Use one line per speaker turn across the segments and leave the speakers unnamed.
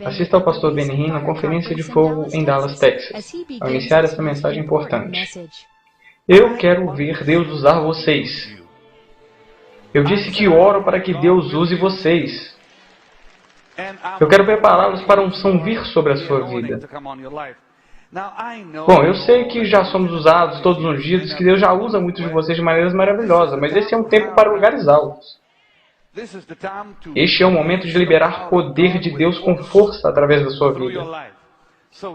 Assista ao pastor Benny Hinn na Conferência de Fogo em Dallas, Texas, ao iniciar essa mensagem importante. Eu quero ver Deus usar vocês. Eu disse que oro para que Deus use vocês. Eu quero prepará-los para a unção vir sobre a sua vida. Bom, eu sei que já somos usados, todos ungidos, que Deus já usa muitos de vocês de maneiras maravilhosas, mas esse é um tempo para lugares altos. Este é o momento de liberar poder de Deus com força através da sua vida.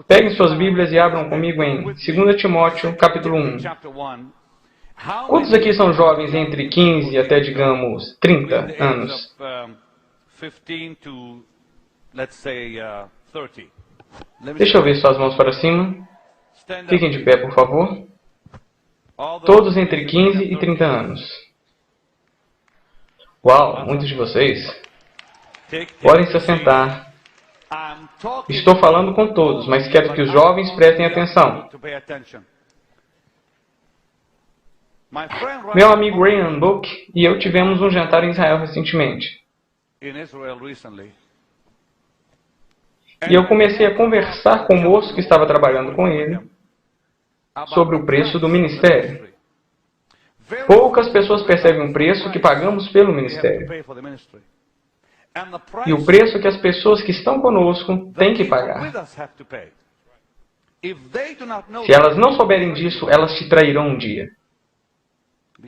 Peguem suas Bíblias e abram comigo em 2 Timóteo, capítulo 1. Quantos aqui são jovens entre 15 até, digamos, 30 anos? Deixa eu ver suas mãos para cima. Fiquem de pé, por favor. Todos entre 15 e 30 anos. Uau, muitos de vocês. Podem se assentar. Estou falando com todos, mas quero que os jovens prestem atenção. Meu amigo Ryan Book e eu tivemos um jantar em Israel recentemente. E eu comecei a conversar com o moço que estava trabalhando com ele sobre o preço do ministério. Poucas pessoas percebem o preço que pagamos pelo ministério. E o preço que as pessoas que estão conosco têm que pagar. Se elas não souberem disso, elas te trairão um dia.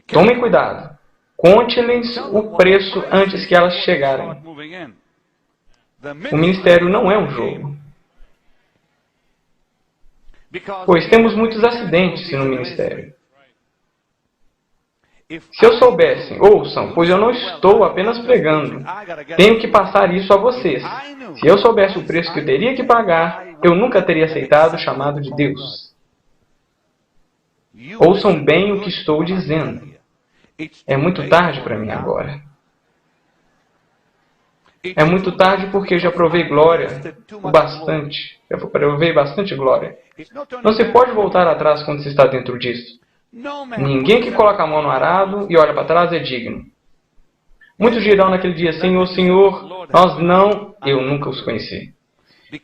Tomem cuidado. Conte-lhes o preço antes que elas chegarem. O ministério não é um jogo. Pois temos muitos acidentes no ministério. Se eu soubesse, ouçam, pois eu não estou apenas pregando. Tenho que passar isso a vocês. Se eu soubesse o preço que eu teria que pagar, eu nunca teria aceitado o chamado de Deus. Ouçam bem o que estou dizendo. É muito tarde para mim agora. É muito tarde porque já provei glória o bastante. Já provei bastante glória. Não se pode voltar atrás quando se está dentro disso. Ninguém que coloca a mão no arado e olha para trás é digno. Muitos dirão naquele dia, Senhor, Senhor, eu nunca os conheci.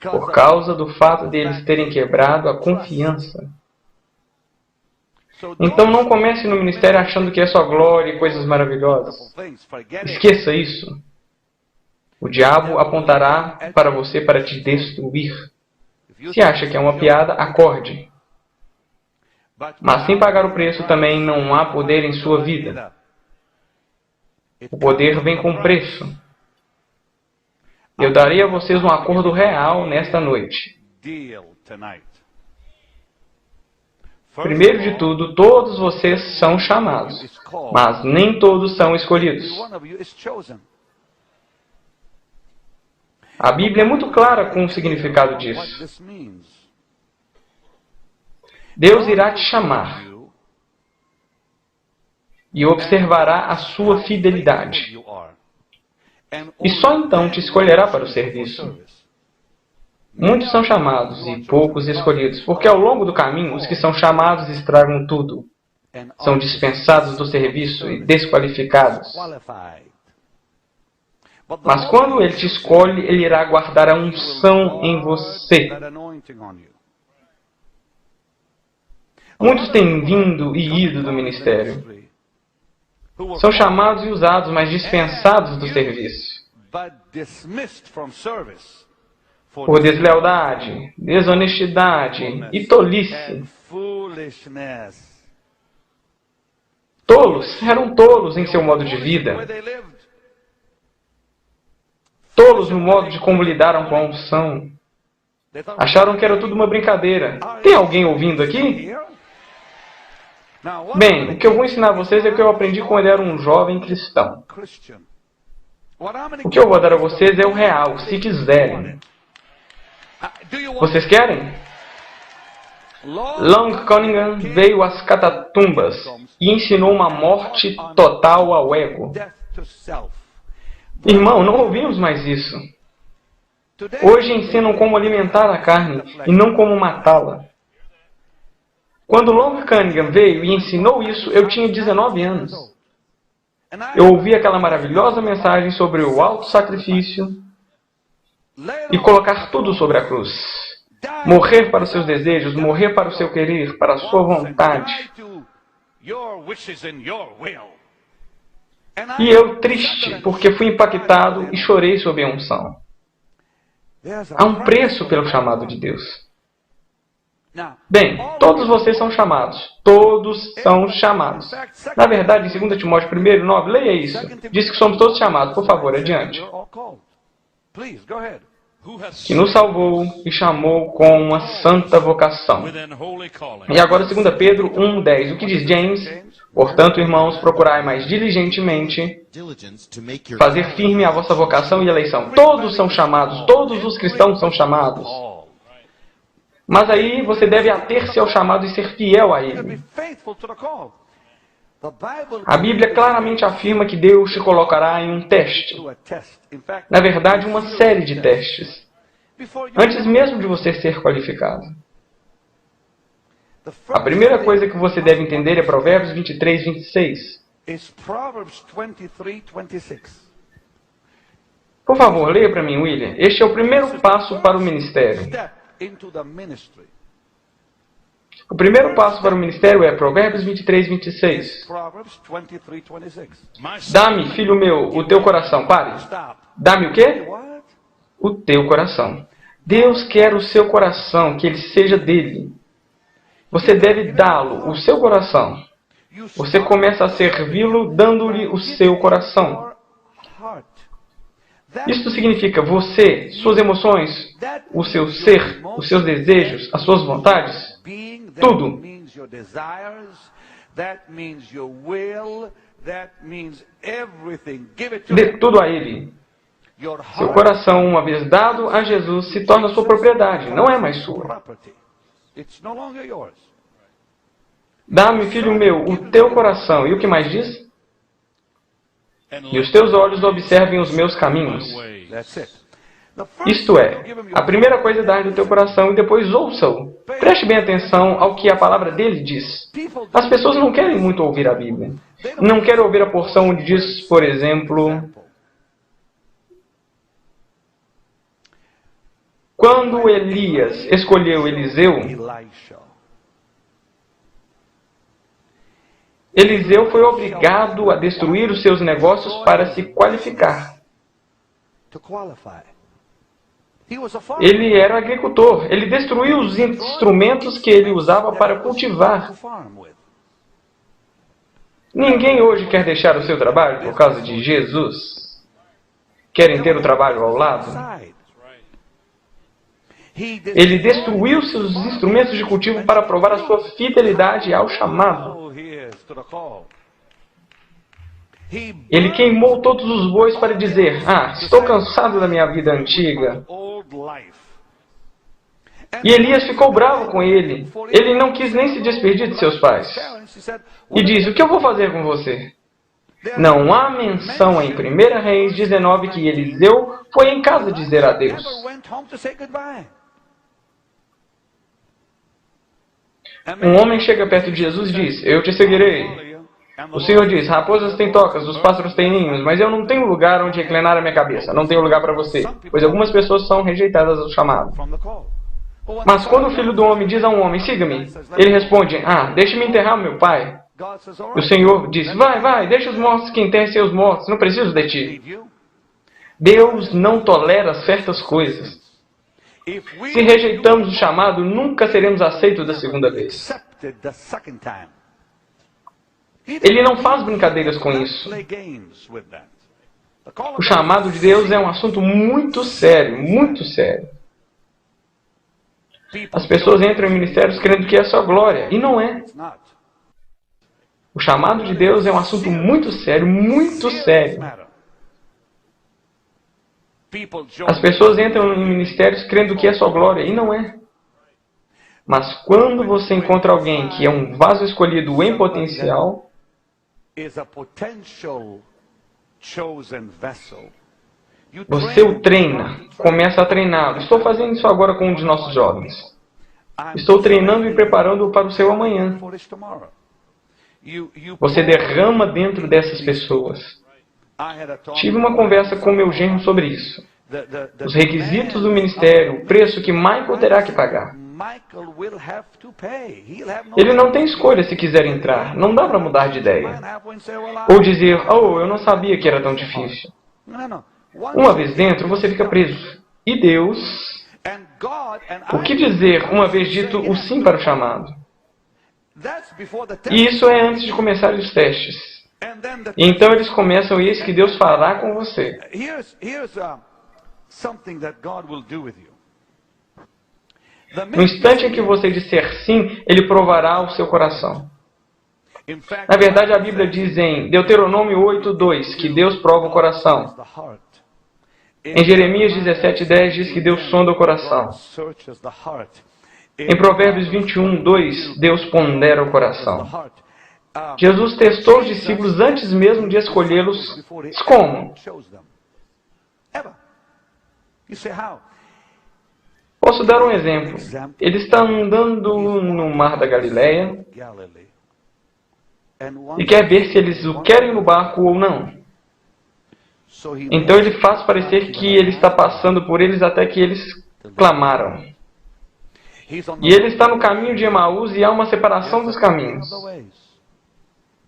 Por causa do fato de eles terem quebrado a confiança. Então não comece no ministério achando que é só glória e coisas maravilhosas. Esqueça isso. O diabo apontará para você para te destruir. Se acha que é uma piada, acorde. Mas sem pagar o preço também não há poder em sua vida. O poder vem com preço. Eu darei a vocês um acordo real nesta noite. Primeiro de tudo, todos vocês são chamados, mas nem todos são escolhidos. A Bíblia é muito clara com o significado disso. Deus irá te chamar e observará a sua fidelidade. E só então te escolherá para o serviço. Muitos são chamados e poucos escolhidos, porque ao longo do caminho os que são chamados estragam tudo. São dispensados do serviço e desqualificados. Mas quando Ele te escolhe, Ele irá guardar a unção em você. Muitos têm vindo e ido do ministério. São chamados e usados, mas dispensados do serviço. Por deslealdade, desonestidade e tolice. Tolos, eram tolos em seu modo de vida. Tolos no modo de como lidaram com a unção. Acharam que era tudo uma brincadeira. Tem alguém ouvindo aqui? Bem, o que eu vou ensinar a vocês é o que eu aprendi quando era um jovem cristão. O que eu vou dar a vocês é o real, se quiserem. Vocês querem? Long Cunningham veio às catatumbas e ensinou uma morte total ao ego. Irmão, não ouvimos mais isso. Hoje ensinam como alimentar a carne e não como matá-la. Quando Long Cunningham veio e ensinou isso, eu tinha 19 anos. Eu ouvi aquela maravilhosa mensagem sobre o auto-sacrifício e colocar tudo sobre a cruz. Morrer para os seus desejos, morrer para o seu querer, para a sua vontade. E eu triste, porque fui impactado e chorei sob a unção. Há um preço pelo chamado de Deus. Bem, todos vocês são chamados. Todos são chamados. Na verdade, em 2 Timóteo 1:9, leia isso. Diz que somos todos chamados. Por favor, adiante. Que nos salvou e chamou com uma santa vocação. E agora 2 Pedro 1:10. O que diz James? Portanto, irmãos, procurai mais diligentemente fazer firme a vossa vocação e eleição. Todos são chamados. Todos os cristãos são chamados. Mas aí você deve ater-se ao chamado e ser fiel a ele. A Bíblia claramente afirma que Deus te colocará em um teste. Na verdade, uma série de testes. Antes mesmo de você ser qualificado. A primeira coisa que você deve entender é Provérbios 23:26. Por favor, leia para mim, William. Este é o primeiro passo para o ministério. O primeiro passo para o ministério é Provérbios 23:26. Dá-me, filho meu, o teu coração. Pare. Dá-me o quê? O teu coração. Deus quer o seu coração, que ele seja dele. Você deve dá-lo, o seu coração. Você começa a servi-lo dando-lhe o seu coração. Isto significa você, suas emoções, o seu ser, os seus desejos, as suas vontades, tudo. Dê tudo a Ele. Seu coração, uma vez dado a Jesus, se torna sua propriedade, não é mais sua. Dá-me, filho meu, o teu coração. E o que mais diz? E os teus olhos observem os meus caminhos. Isto é, a primeira coisa é dar do teu coração e depois ouça-o. Preste bem atenção ao que a palavra dele diz. As pessoas não querem muito ouvir a Bíblia. Não querem ouvir a porção onde diz, por exemplo, quando Elias escolheu Eliseu, Eliseu foi obrigado a destruir os seus negócios para se qualificar. Ele era agricultor. Ele destruiu os instrumentos que ele usava para cultivar. Ninguém hoje quer deixar o seu trabalho por causa de Jesus. Querem ter o trabalho ao lado. Ele destruiu seus instrumentos de cultivo para provar a sua fidelidade ao chamado. Ele queimou todos os bois para dizer, estou cansado da minha vida antiga. E Elias ficou bravo com ele. Ele não quis nem se despedir de seus pais. E diz, o que eu vou fazer com você? Não há menção em 1 Reis 19 que Eliseu foi em casa dizer adeus. Um homem chega perto de Jesus e diz, eu te seguirei. O Senhor diz, raposas têm tocas, os pássaros têm ninhos, mas eu não tenho lugar onde reclinar a minha cabeça. Não tenho lugar para você, pois algumas pessoas são rejeitadas do chamado. Mas quando o filho do homem diz a um homem, siga-me, ele responde, deixe-me enterrar meu pai. O Senhor diz, vai, deixa os mortos que enterrem seus mortos, não preciso de ti. Deus não tolera certas coisas. Se rejeitamos o chamado, nunca seremos aceitos da segunda vez. Ele não faz brincadeiras com isso. O chamado de Deus é um assunto muito sério, muito sério. As pessoas entram em ministérios crendo que é só glória, e não é. O chamado de Deus é um assunto muito sério, muito sério. As pessoas entram em ministérios crendo que é só glória, e não é. Mas quando você encontra alguém que é um vaso escolhido em potencial, você o treina, começa a treiná-lo. Estou fazendo isso agora com um de nossos jovens. Estou treinando e preparando-o para o seu amanhã. Você derrama dentro dessas pessoas. Tive uma conversa com meu genro sobre isso. os requisitos do ministério, o preço que Michael terá que pagar. Ele não tem escolha se quiser entrar. Não dá para mudar de ideia. Ou dizer, oh, eu não sabia que era tão difícil. Uma vez dentro, você fica preso. E Deus... O que dizer, uma vez dito o sim para o chamado? E isso é antes de começarem os testes. E então eles começam, e eis que Deus fará com você. No instante em que você disser sim, Ele provará o seu coração. Na verdade, a Bíblia diz em Deuteronômio 8:2 que Deus prova o coração. Em Jeremias 17:10 diz que Deus sonda o coração. Em Provérbios 21:2, Deus pondera o coração. Jesus testou os discípulos antes mesmo de escolhê-los. Como? Posso dar um exemplo. Ele está andando no mar da Galileia e quer ver se eles o querem no barco ou não. Então ele faz parecer que ele está passando por eles até que eles clamaram. E ele está no caminho de Emaús e há uma separação dos caminhos.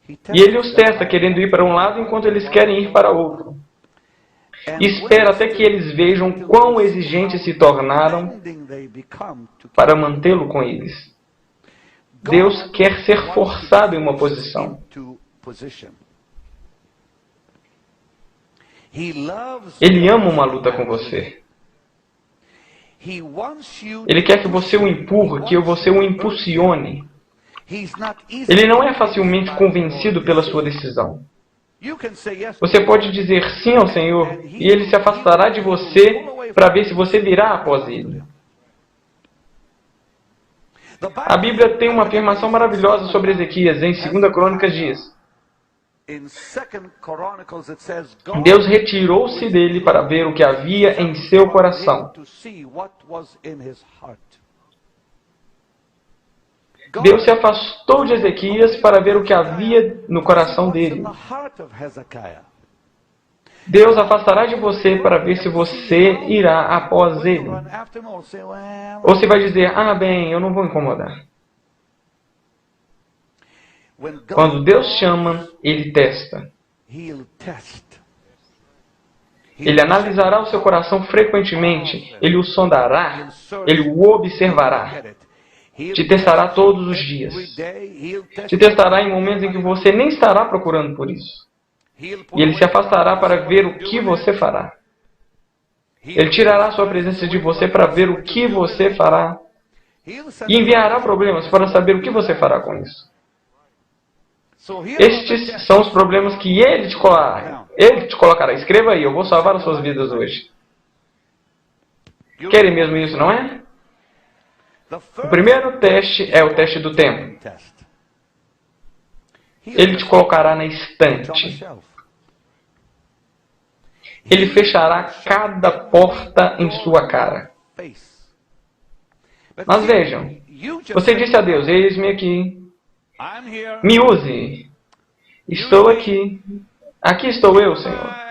E ele os testa, querendo ir para um lado enquanto eles querem ir para outro. E espera até que eles vejam quão exigentes se tornaram para mantê-lo com eles. Deus quer ser forçado em uma posição. Ele ama uma luta com você. Ele quer que você o empurre, que você o impulsione. Ele não é facilmente convencido pela sua decisão. Você pode dizer sim ao Senhor e Ele se afastará de você para ver se você virá após Ele. A Bíblia tem uma afirmação maravilhosa sobre Ezequias. Em 2 Crônicas diz: Deus retirou-se dele para ver o que havia em seu coração. Deus se afastou de Ezequias para ver o que havia no coração dele. Deus afastará de você para ver se você irá após ele. Ou se vai dizer, ah, bem, eu não vou incomodar. Quando Deus chama, Ele testa. Ele analisará o seu coração frequentemente. Ele o sondará. Ele o observará. Te testará todos os dias. Te testará em momentos em que você nem estará procurando por isso. E Ele se afastará para ver o que você fará. Ele tirará sua presença de você para ver o que você fará. E enviará problemas para saber o que você fará com isso. Estes são os problemas que Ele te colocará. Ele te colocará. Escreva aí, eu vou salvar as suas vidas hoje. Querem mesmo isso, não é? O primeiro teste é o teste do tempo. Ele te colocará na estante. Ele fechará cada porta em sua cara. Mas vejam, você disse a Deus, eis-me aqui, me use, estou aqui, aqui estou eu, Senhor.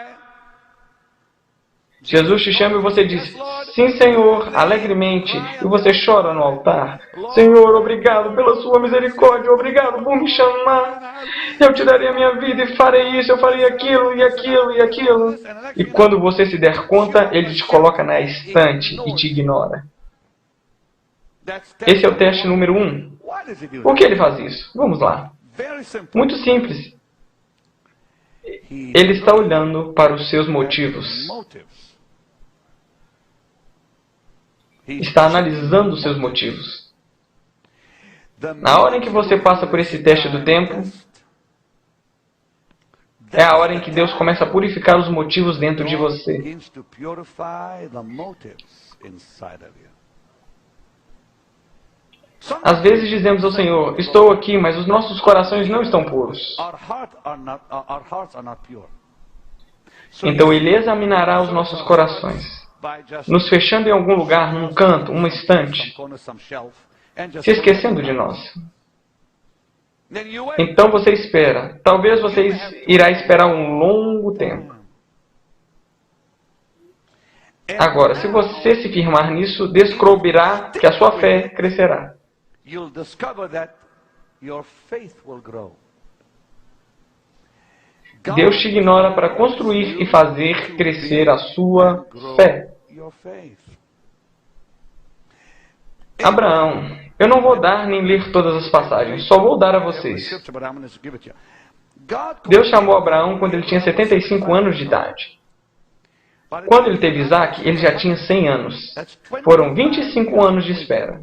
Jesus te chama e você diz, sim, Senhor, alegremente, e você chora no altar. Senhor, obrigado pela sua misericórdia, obrigado por me chamar. Eu te darei a minha vida e farei isso, eu farei aquilo e aquilo e aquilo. E quando você se der conta, Ele te coloca na estante e te ignora. Esse é o teste número 1. Por que Ele faz isso? Vamos lá. Muito simples. Ele está olhando para os seus motivos. Está analisando os seus motivos. Na hora em que você passa por esse teste do tempo, é a hora em que Deus começa a purificar os motivos dentro de você. Às vezes dizemos ao Senhor, estou aqui, mas os nossos corações não estão puros. Então Ele examinará os nossos corações, nos fechando em algum lugar, num canto, uma estante, se esquecendo de nós. Então você espera. Talvez você irá esperar um longo tempo. Agora, se você se firmar nisso, descobrirá que a sua fé crescerá. Deus te ignora para construir e fazer crescer a sua fé. Abraão, eu não vou dar nem ler todas as passagens, só vou dar a vocês. Deus chamou Abraão quando ele tinha 75 anos de idade. Quando ele teve Isaac, ele já tinha 100 anos. Foram 25 anos de espera.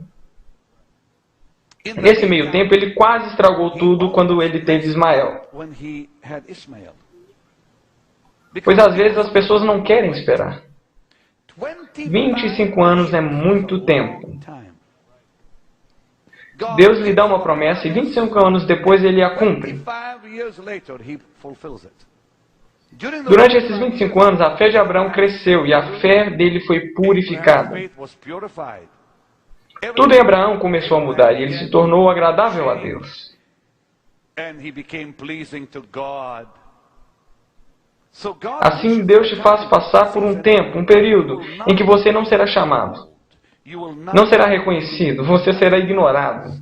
Nesse meio tempo, ele quase estragou tudo quando ele teve Ismael. Pois às vezes as pessoas não querem esperar. 25 anos é muito tempo. Deus lhe dá uma promessa e 25 anos depois ele a cumpre. Durante esses 25 anos, a fé de Abraão cresceu e a fé dele foi purificada. Tudo em Abraão começou a mudar e ele se tornou agradável a Deus. Assim, Deus te faz passar por um tempo, um período, em que você não será chamado. Não será reconhecido, você será ignorado.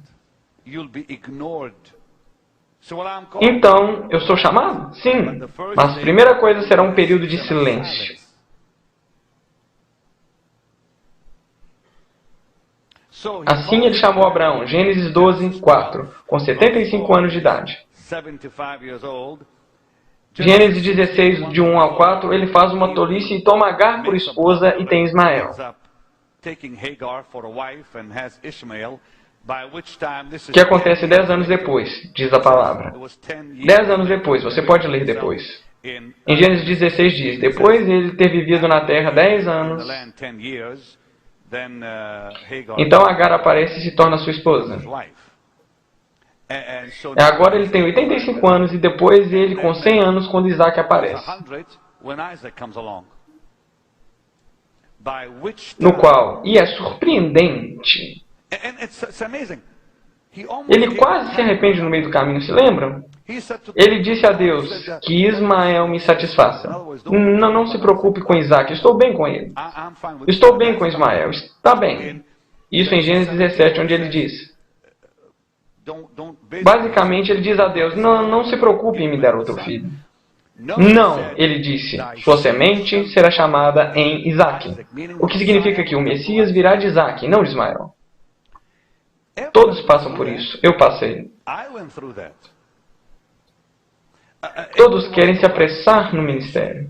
Então, eu sou chamado? Sim, mas a primeira coisa será um período de silêncio. Assim ele chamou Abraão, Gênesis 12, 4, com 75 anos de idade. Gênesis 16, de 1 ao 4, ele faz uma tolice e toma Agar por esposa e tem Ismael. Que acontece 10 anos depois, diz a palavra. 10 anos depois, você pode ler depois. Em Gênesis 16 diz, depois de ele ter vivido na terra 10 anos, então Agar aparece e se torna sua esposa. Agora ele tem 85 anos e depois ele com 100 anos quando Isaac aparece. No qual, e é surpreendente, ele quase se arrepende no meio do caminho, se lembram? Ele disse a Deus que Ismael me satisfaça. Não se preocupe com Isaac, estou bem com ele. Estou bem com Ismael, está bem. Isso em Gênesis 17, onde ele diz. Basicamente, ele diz a Deus, não se preocupe em me dar outro filho. Não, ele disse, sua semente será chamada em Isaac. O que significa que o Messias virá de Isaac, não de Ismael. Todos passam por isso. Eu passei. Todos querem se apressar no ministério.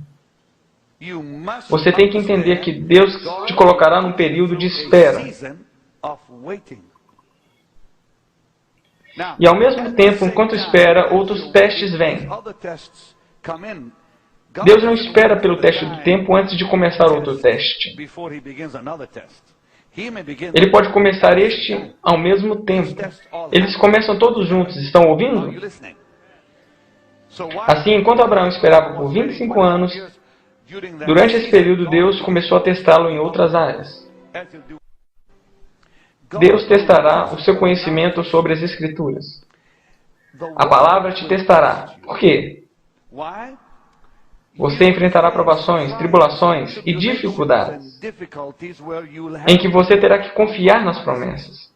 Você tem que entender que Deus te colocará num período de espera. E ao mesmo tempo, enquanto espera, outros testes vêm. Deus não espera pelo teste do tempo antes de começar outro teste. Ele pode começar este ao mesmo tempo. Eles começam todos juntos. Estão ouvindo? Assim, enquanto Abraão esperava por 25 anos, durante esse período Deus começou a testá-lo em outras áreas. Deus testará o seu conhecimento sobre as Escrituras. A palavra te testará. Por quê? Você enfrentará provações, tribulações e dificuldades em que você terá que confiar nas promessas.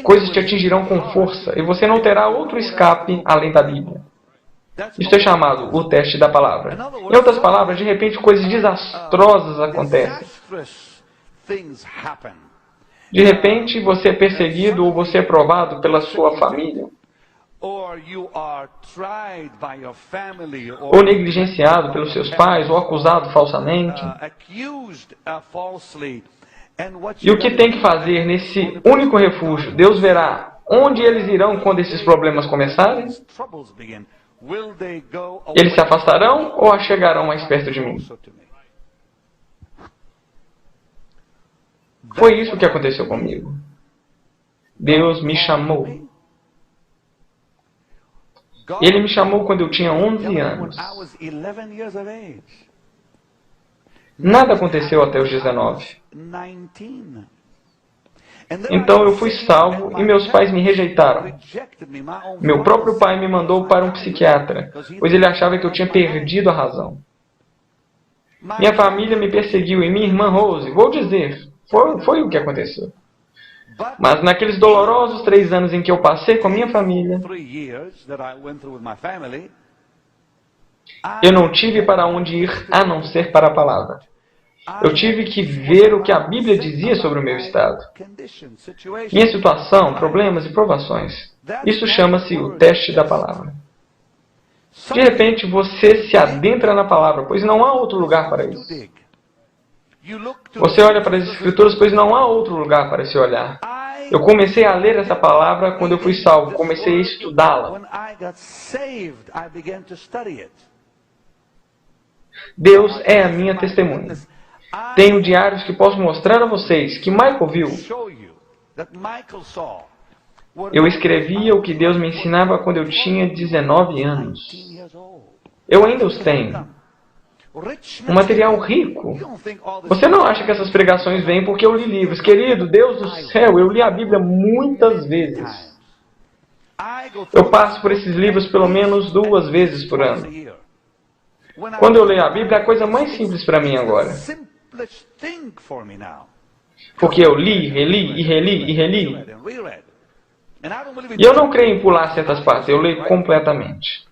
Coisas te atingirão com força e você não terá outro escape além da Bíblia. Isto é chamado o teste da palavra. Em outras palavras, de repente coisas desastrosas acontecem. De repente você é perseguido ou você é provado pela sua família. Ou negligenciado pelos seus pais, ou acusado falsamente. E o que tem que fazer nesse único refúgio? Deus verá onde eles irão quando esses problemas começarem. Eles se afastarão ou chegarão mais perto de mim? Foi isso que aconteceu comigo. Deus me chamou. Ele me chamou quando eu tinha 11 anos. Nada aconteceu até os 19. Então eu fui salvo e meus pais me rejeitaram. Meu próprio pai me mandou para um psiquiatra, pois ele achava que eu tinha perdido a razão. Minha família me perseguiu e minha irmã Rose, vou dizer, foi o que aconteceu. Mas naqueles dolorosos 3 anos em que eu passei com a minha família, eu não tive para onde ir a não ser para a palavra. Eu tive que ver o que a Bíblia dizia sobre o meu estado. Minha situação, problemas e provações. Isso chama-se o teste da palavra. De repente você se adentra na palavra, pois não há outro lugar para isso. Você olha para as Escrituras, pois não há outro lugar para se olhar. Eu comecei a ler essa palavra quando eu fui salvo, comecei a estudá-la. Deus é a minha testemunha. Tenho diários que posso mostrar a vocês que Michael viu. Eu escrevia o que Deus me ensinava quando eu tinha 19 anos. Eu ainda os tenho. Um material rico. Você não acha que essas pregações vêm porque eu li livros? Querido, Deus do céu, eu li a Bíblia muitas vezes. Eu passo por esses livros pelo menos 2 vezes por ano. Quando eu leio a Bíblia, é a coisa mais simples para mim agora. Porque eu li, reli e reli e reli. E eu não creio em pular certas partes, eu leio completamente.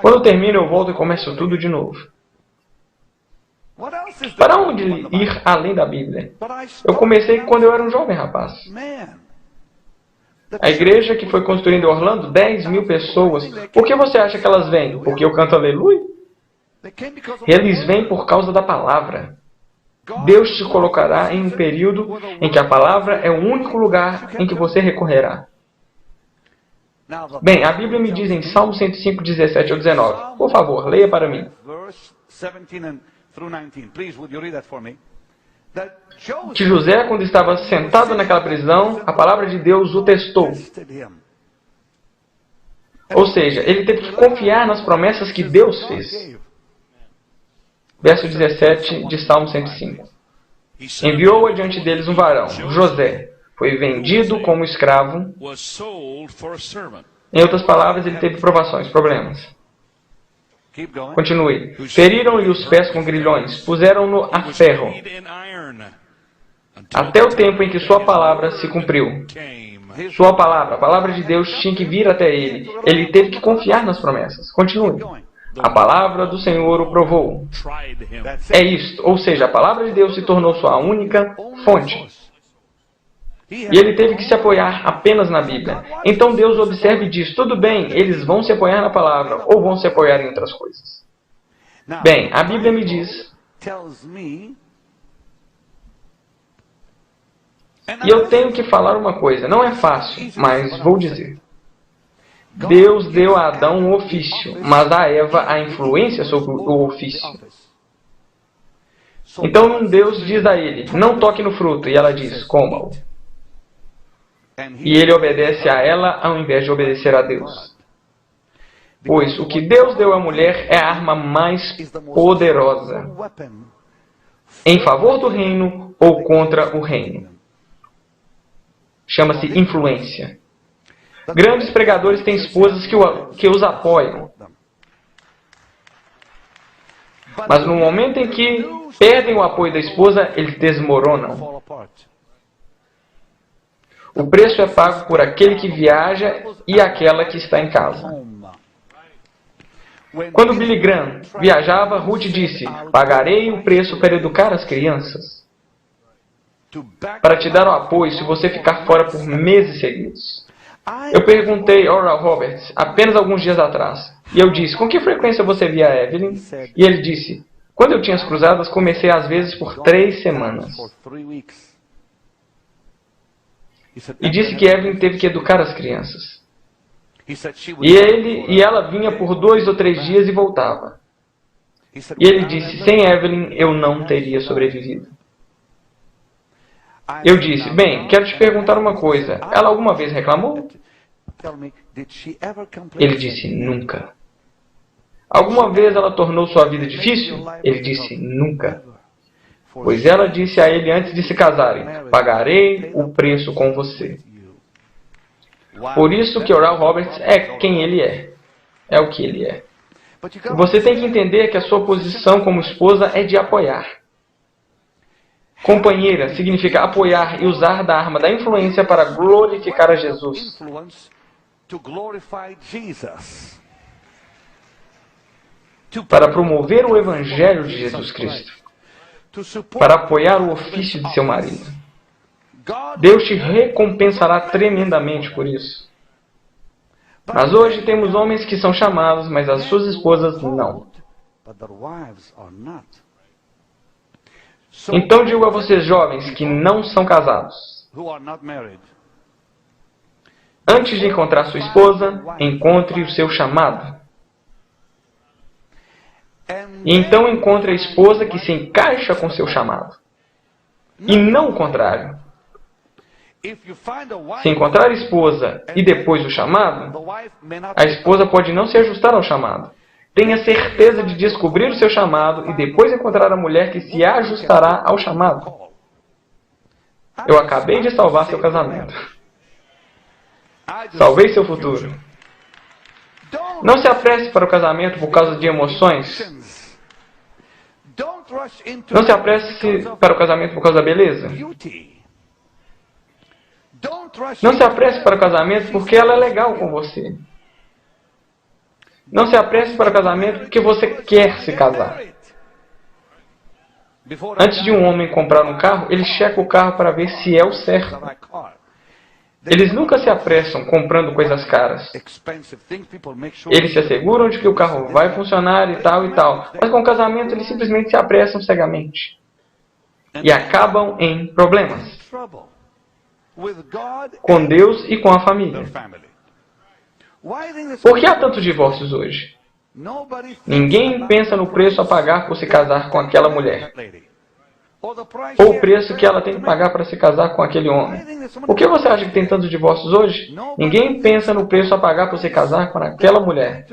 Quando eu termino, eu volto e começo tudo de novo. Para onde ir além da Bíblia? Eu comecei quando eu era um jovem rapaz. A igreja que foi construída em Orlando, 10.000 pessoas. Por que você acha que elas vêm? Porque eu canto aleluia? Eles vêm por causa da palavra. Deus te colocará em um período em que a palavra é o único lugar em que você recorrerá. Bem, a Bíblia me diz em Salmo 105, 17 ou 19. Por favor, leia para mim. Que José, quando estava sentado naquela prisão, a palavra de Deus o testou. Ou seja, ele teve que confiar nas promessas que Deus fez. Verso 17 de Salmo 105. Enviou adiante deles um varão, José. Foi vendido como escravo. Em outras palavras, ele teve provações, problemas. Continue. Feriram-lhe os pés com grilhões, puseram-no a ferro, até o tempo em que sua palavra se cumpriu. Sua palavra, a palavra de Deus, tinha que vir até ele. Ele teve que confiar nas promessas. Continue. A palavra do Senhor o provou. É isto, ou seja, a palavra de Deus se tornou sua única fonte. E ele teve que se apoiar apenas na Bíblia. Então Deus observa e diz, tudo bem, eles vão se apoiar na palavra, ou vão se apoiar em outras coisas. Bem, a Bíblia me diz, e eu tenho que falar uma coisa, não é fácil, mas vou dizer. Deus deu a Adão um ofício, mas a Eva a influência sobre o ofício. Então Deus diz a ele, não toque no fruto, e ela diz, coma-o. E ele obedece a ela ao invés de obedecer a Deus. Pois o que Deus deu à mulher é a arma mais poderosa em favor do reino ou contra o reino. Chama-se influência. Grandes pregadores têm esposas que os apoiam. Mas no momento em que perdem o apoio da esposa, eles desmoronam. O preço é pago por aquele que viaja e aquela que está em casa. Quando Billy Graham viajava, Ruth disse, pagarei o preço para educar as crianças, para te dar o apoio se você ficar fora por meses seguidos. Eu perguntei a Oral Roberts apenas alguns dias atrás, e eu disse, com que frequência você via a Evelyn? E ele disse, quando eu tinha as cruzadas, comecei às vezes por 3 semanas. E disse que Evelyn teve que educar as crianças. E ela vinha por 2 ou 3 dias e voltava. E ele disse, sem Evelyn eu não teria sobrevivido. Eu disse, bem, quero te perguntar uma coisa. Ela alguma vez reclamou? Ele disse, nunca. Alguma vez ela tornou sua vida difícil? Ele disse, nunca. Pois ela disse a ele antes de se casarem, pagarei o preço com você. Por isso que Oral Roberts é quem ele é. É o que ele é. Você tem que entender que a sua posição como esposa é de apoiar. Companheira significa apoiar e usar da arma da influência para glorificar a Jesus. Para promover o Evangelho de Jesus Cristo. Para apoiar o ofício de seu marido. Deus te recompensará tremendamente por isso. Mas hoje temos homens que são chamados, mas as suas esposas não. Então digo a vocês jovens que não são casados. Antes de encontrar sua esposa, encontre o seu chamado. E então encontre a esposa que se encaixa com seu chamado. E não o contrário. Se encontrar a esposa e depois o chamado, a esposa pode não se ajustar ao chamado. Tenha certeza de descobrir o seu chamado e depois encontrar a mulher que se ajustará ao chamado. Eu acabei de salvar seu casamento. Salvei seu futuro. Não se apresse para o casamento por causa de emoções. Não se apresse para o casamento por causa da beleza. Não se apresse para o casamento porque ela é legal com você. Não se apresse para o casamento porque você quer se casar. Antes de um homem comprar um carro, ele checa o carro para ver se é o certo. Eles nunca se apressam comprando coisas caras. Eles se asseguram de que o carro vai funcionar e tal e tal. Mas com o casamento eles simplesmente se apressam cegamente. E acabam em problemas. Com Deus e com a família. Por que há tantos divórcios hoje? Ninguém pensa no preço a pagar por se casar com aquela mulher. Ou o preço que ela tem que pagar para se casar com aquele homem. Por que você acha que tem tantos divórcios hoje? Ninguém pensa no preço a pagar para se casar com aquela mulher.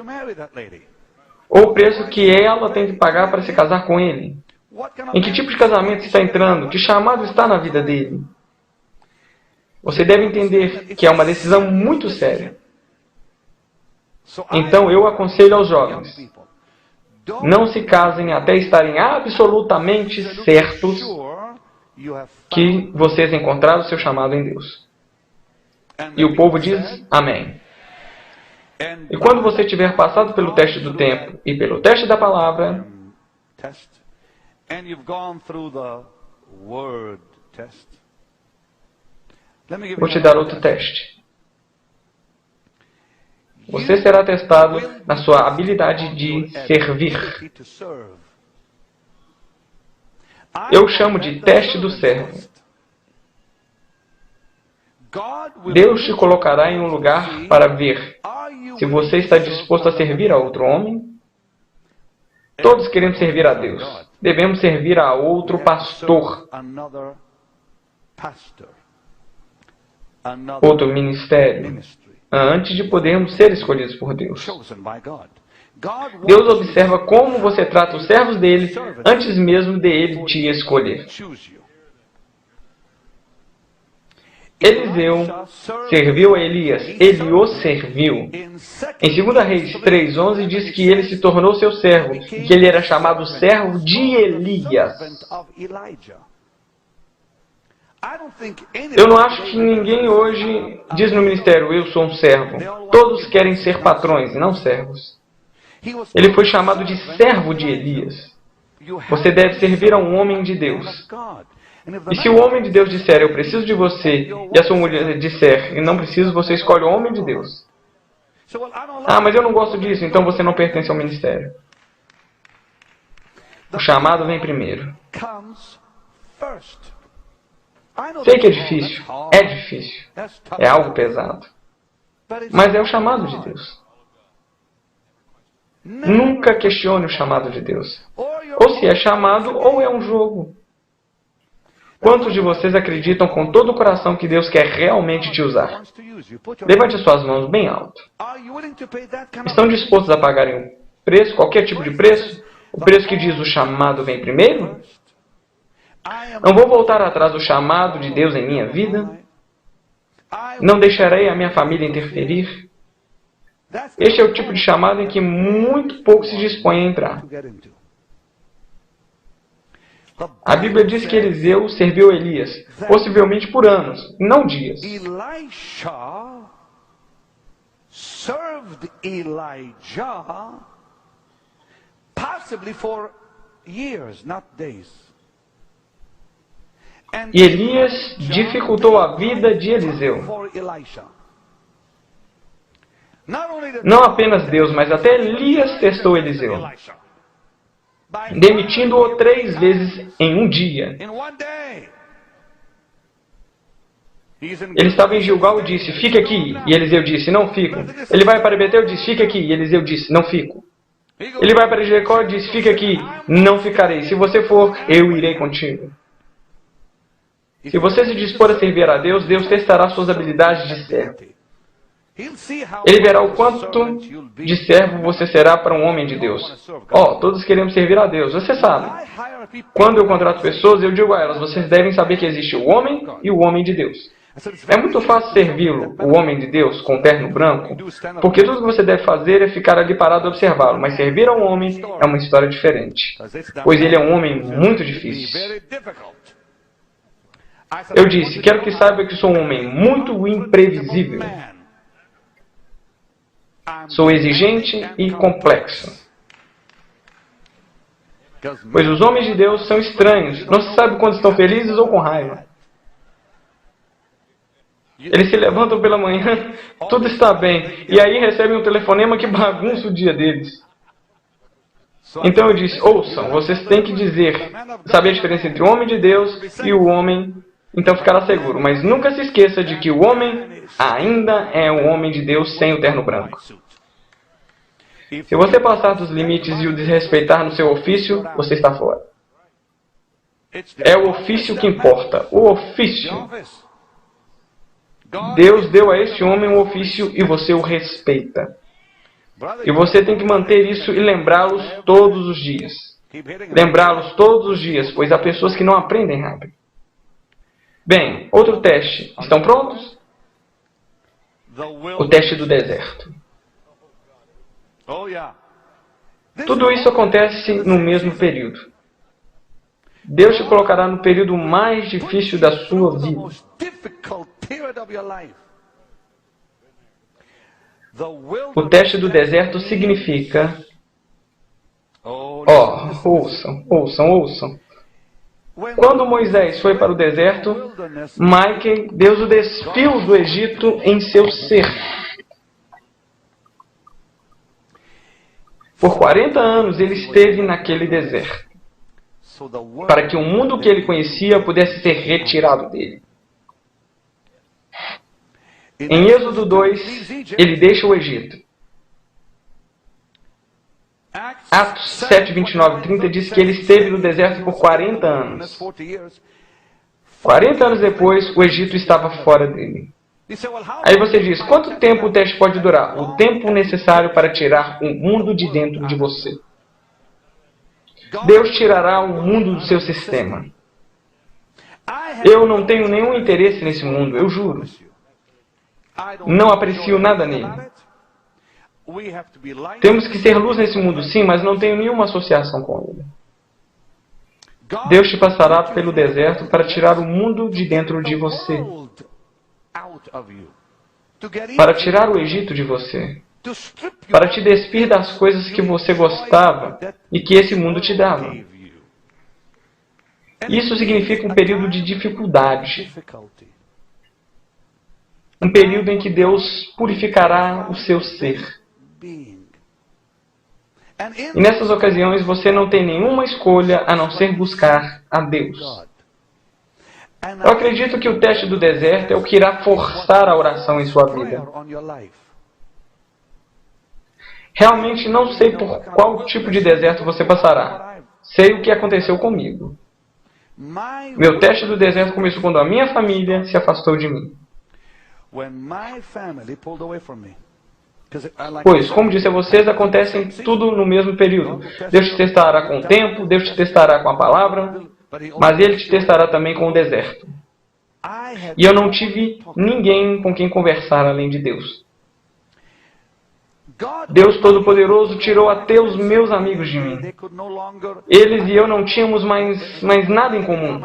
Ou o preço que ela tem que pagar para se casar com ele. Em que tipo de casamento está entrando? Que chamado está na vida dele? Você deve entender que é uma decisão muito séria. Então eu aconselho aos jovens, não se casem até estarem absolutamente certos que vocês encontraram o seu chamado em Deus. E o povo diz, amém. E quando você tiver passado pelo teste do tempo e pelo teste da palavra, vou te dar outro teste. Você será testado na sua habilidade de servir. Eu chamo de teste do servo. Deus te colocará em um lugar para ver se você está disposto a servir a outro homem. Todos queremos servir a Deus. Devemos servir a outro pastor. Outro ministério. Antes de podermos ser escolhidos por Deus. Deus observa como você trata os servos dele antes mesmo de ele te escolher. Eliseu serviu a Elias. Ele o serviu. Em 2 Reis 3:11 diz que ele se tornou seu servo e que ele era chamado servo de Elias. Eu não acho que ninguém hoje diz no ministério, eu sou um servo. Todos querem ser patrões e não servos. Ele foi chamado de servo de Elias. Você deve servir a um homem de Deus. E se o homem de Deus disser, eu preciso de você, e a sua mulher disser, e não preciso, você escolhe o homem de Deus. Ah, mas eu não gosto disso, então você não pertence ao ministério. O chamado vem primeiro. Sei que é difícil. É algo pesado. Mas é o chamado de Deus. Nunca questione o chamado de Deus. Ou se é chamado, ou é um jogo. Quantos de vocês acreditam com todo o coração que Deus quer realmente te usar? Levante as suas mãos bem alto. Estão dispostos a pagarem um preço, qualquer tipo de preço? O preço que diz o chamado vem primeiro? Não vou voltar atrás do chamado de Deus em minha vida. Não deixarei a minha família interferir. Este é o tipo de chamado em que muito pouco se dispõe a entrar. A Bíblia diz que Eliseu serviu Elias, possivelmente por anos, não dias.
Elisha served Elijah possibly for years, not days.
E Elias dificultou a vida de Eliseu. Não apenas Deus, mas até Elias testou Eliseu, demitindo-o 3 vezes em um dia. Ele estava em Gilgal e disse, fique aqui. E Eliseu disse, não fico. Ele vai para Betel e disse, fique aqui. E Eliseu disse, não fico. Ele vai para Jericó e disse, fique aqui. Não ficarei. Se você for, eu irei contigo. Se você se dispor a servir a Deus, Deus testará suas habilidades de servo. Ele verá o quanto de servo você será para um homem de Deus. Todos queremos servir a Deus, você sabe. Quando eu contrato pessoas, eu digo a elas, vocês devem saber que existe o homem e o homem de Deus. É muito fácil servi-lo, o homem de Deus, com terno branco, porque tudo que você deve fazer é ficar ali parado e observá-lo. Mas servir a um homem é uma história diferente, pois ele é um homem muito difícil. Eu disse, quero que saiba que sou um homem muito imprevisível. Sou exigente e complexo. Pois os homens de Deus são estranhos. Não se sabe quando estão felizes ou com raiva. Eles se levantam pela manhã, tudo está bem. E aí recebem um telefonema que bagunça o dia deles. Então eu disse, ouçam, vocês têm que saber a diferença entre o homem de Deus e o homem, então ficará seguro. Mas nunca se esqueça de que o homem ainda é um homem de Deus sem o terno branco. Se você passar dos limites e o desrespeitar no seu ofício, você está fora. É o ofício que importa. O ofício. Deus deu a este homem um ofício e você o respeita. E você tem que manter isso e lembrá-los todos os dias. Lembrá-los todos os dias, pois há pessoas que não aprendem rápido. Bem, outro teste. Estão prontos? O teste do deserto. Tudo isso acontece no mesmo período. Deus te colocará no período mais difícil da sua vida. O teste do deserto significa... ouçam. Quando Moisés foi para o deserto, Deus o despiu do Egito em seu ser. Por 40 anos ele esteve naquele deserto, para que o mundo que ele conhecia pudesse ser retirado dele. Em Êxodo 2, ele deixa o Egito. Atos 7, 29 e 30 diz que ele esteve no deserto por 40 anos. 40 anos depois, o Egito estava fora dele. Aí você diz, quanto tempo o teste pode durar? O tempo necessário para tirar o mundo de dentro de você. Deus tirará o mundo do seu sistema. Eu não tenho nenhum interesse nesse mundo, eu juro. Não aprecio nada nele. Temos que ser luz nesse mundo, sim, mas não tenho nenhuma associação com ele. Deus te passará pelo deserto para tirar o mundo de dentro de você. Para tirar o Egito de você. Para te despir das coisas que você gostava e que esse mundo te dava. Isso significa um período de dificuldade. Um período em que Deus purificará o seu ser. E nessas ocasiões você não tem nenhuma escolha a não ser buscar a Deus. Eu acredito que o teste do deserto é o que irá forçar a oração em sua vida. Realmente não sei por qual tipo de deserto você passará. Sei o que aconteceu comigo. Meu teste do deserto começou quando a minha família se afastou de mim. Pois, como disse a vocês, acontecem tudo no mesmo período. Deus te testará com o tempo, Deus te testará com a palavra, mas Ele te testará também com o deserto. E eu não tive ninguém com quem conversar além de Deus. Deus Todo-Poderoso tirou até os meus amigos de mim. Eles e eu não tínhamos mais nada em comum.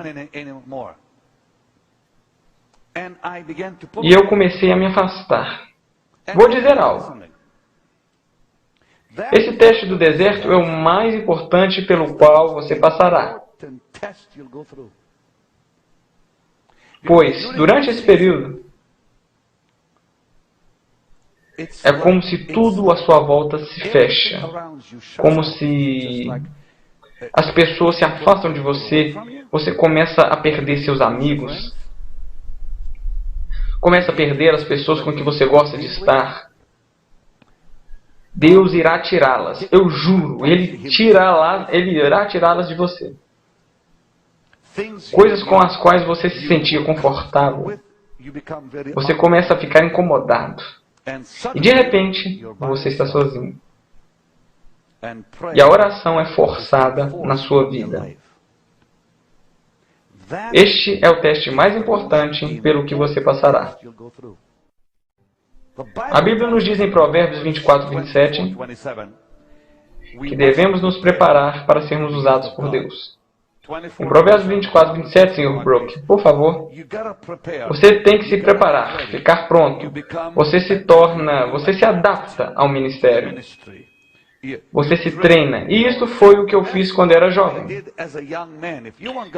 E eu comecei a me afastar. Vou dizer algo. Esse teste do deserto é o mais importante pelo qual você passará. Pois, durante esse período, é como se tudo à sua volta se fecha. Como se as pessoas se afastam de você. Você começa a perder seus amigos. Começa a perder as pessoas com que você gosta de estar. Deus irá tirá-las. Eu juro, Ele irá tirá-las de você. Coisas com as quais você se sentia confortável. Você começa a ficar incomodado. E de repente, você está sozinho. E a oração é forçada na sua vida. Este é o teste mais importante pelo que você passará. A Bíblia nos diz em Provérbios 24, 27 que devemos nos preparar para sermos usados por Deus. Em Provérbios 24, 27, Sr. Brook, por favor, você tem que se preparar, ficar pronto. Você se adapta ao ministério. Você se treina. E isso foi o que eu fiz quando era jovem.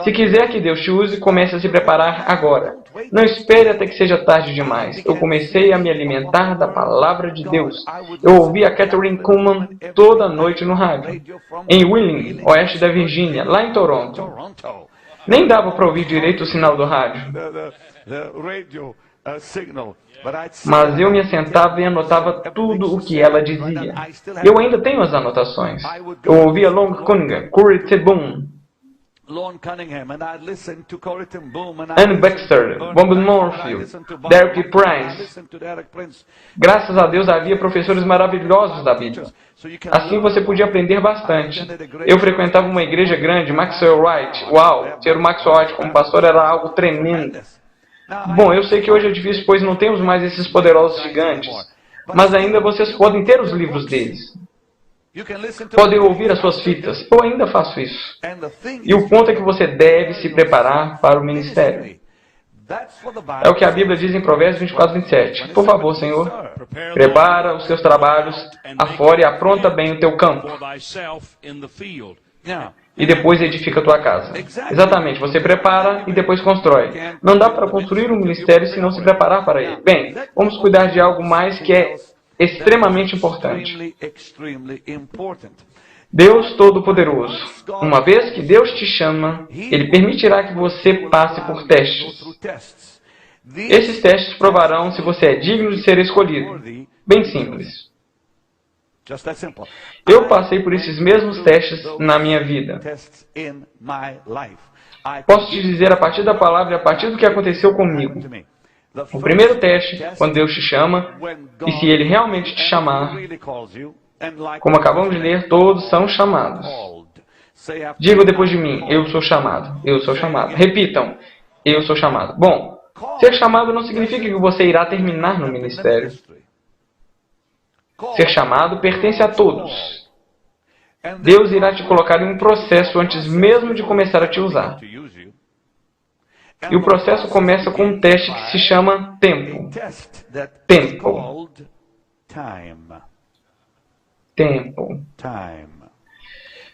Se quiser que Deus te use, comece a se preparar agora. Não espere até que seja tarde demais. Eu comecei a me alimentar da palavra de Deus. Eu ouvi a Catherine Kuhlman toda noite no rádio. Em Wheeling, oeste da Virgínia, lá em Toronto. Nem dava para ouvir direito o sinal do rádio. Mas eu me assentava e anotava tudo o que ela dizia. Eu ainda tenho as anotações. Eu ouvia Lon Cunningham, Corrie ten Boom, Anne Baxter, Bob Moorfield, Derek Prince. Graças a Deus havia professores maravilhosos da Bíblia. Assim você podia aprender bastante. Eu frequentava uma igreja grande, Maxwell Wright. Uau, ter o Maxwell Wright como pastor era algo tremendo. Bom, eu sei que hoje é difícil, pois não temos mais esses poderosos gigantes. Mas ainda vocês podem ter os livros deles. Podem ouvir as suas fitas. Eu ainda faço isso. E o ponto é que você deve se preparar para o ministério. É o que a Bíblia diz em Provérbios 24, 27. Por favor, Senhor, prepara os teus trabalhos afora e apronta bem o teu campo. E depois edifica a tua casa. Exatamente, você prepara e depois constrói. Não dá para construir um ministério se não se preparar para ele. Bem, vamos cuidar de algo mais que é extremamente importante. Deus Todo-Poderoso. Uma vez que Deus te chama, Ele permitirá que você passe por testes. Esses testes provarão se você é digno de ser escolhido. Bem simples. Eu passei por esses mesmos testes na minha vida. Posso te dizer a partir da palavra e a partir do que aconteceu comigo. O primeiro teste, quando Deus te chama, e se Ele realmente te chamar, como acabamos de ler, todos são chamados. Digam depois de mim, eu sou chamado, eu sou chamado. Repitam, eu sou chamado. Bom, ser chamado não significa que você irá terminar no ministério. Ser chamado pertence a todos. Deus irá te colocar em um processo antes mesmo de começar a te usar. E o processo começa com um teste que se chama tempo. Tempo. Tempo.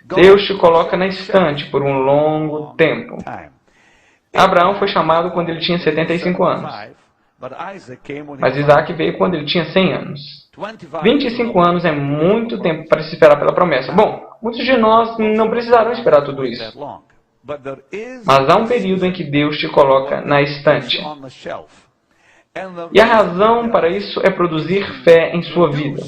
Deus te coloca na estante por um longo tempo. Abraão foi chamado quando ele tinha 75 anos. Mas Isaac veio quando ele tinha 100 anos. 25 anos é muito tempo para se esperar pela promessa. Bom, muitos de nós não precisarão esperar tudo isso. Mas há um período em que Deus te coloca na estante. E a razão para isso é produzir fé em sua vida.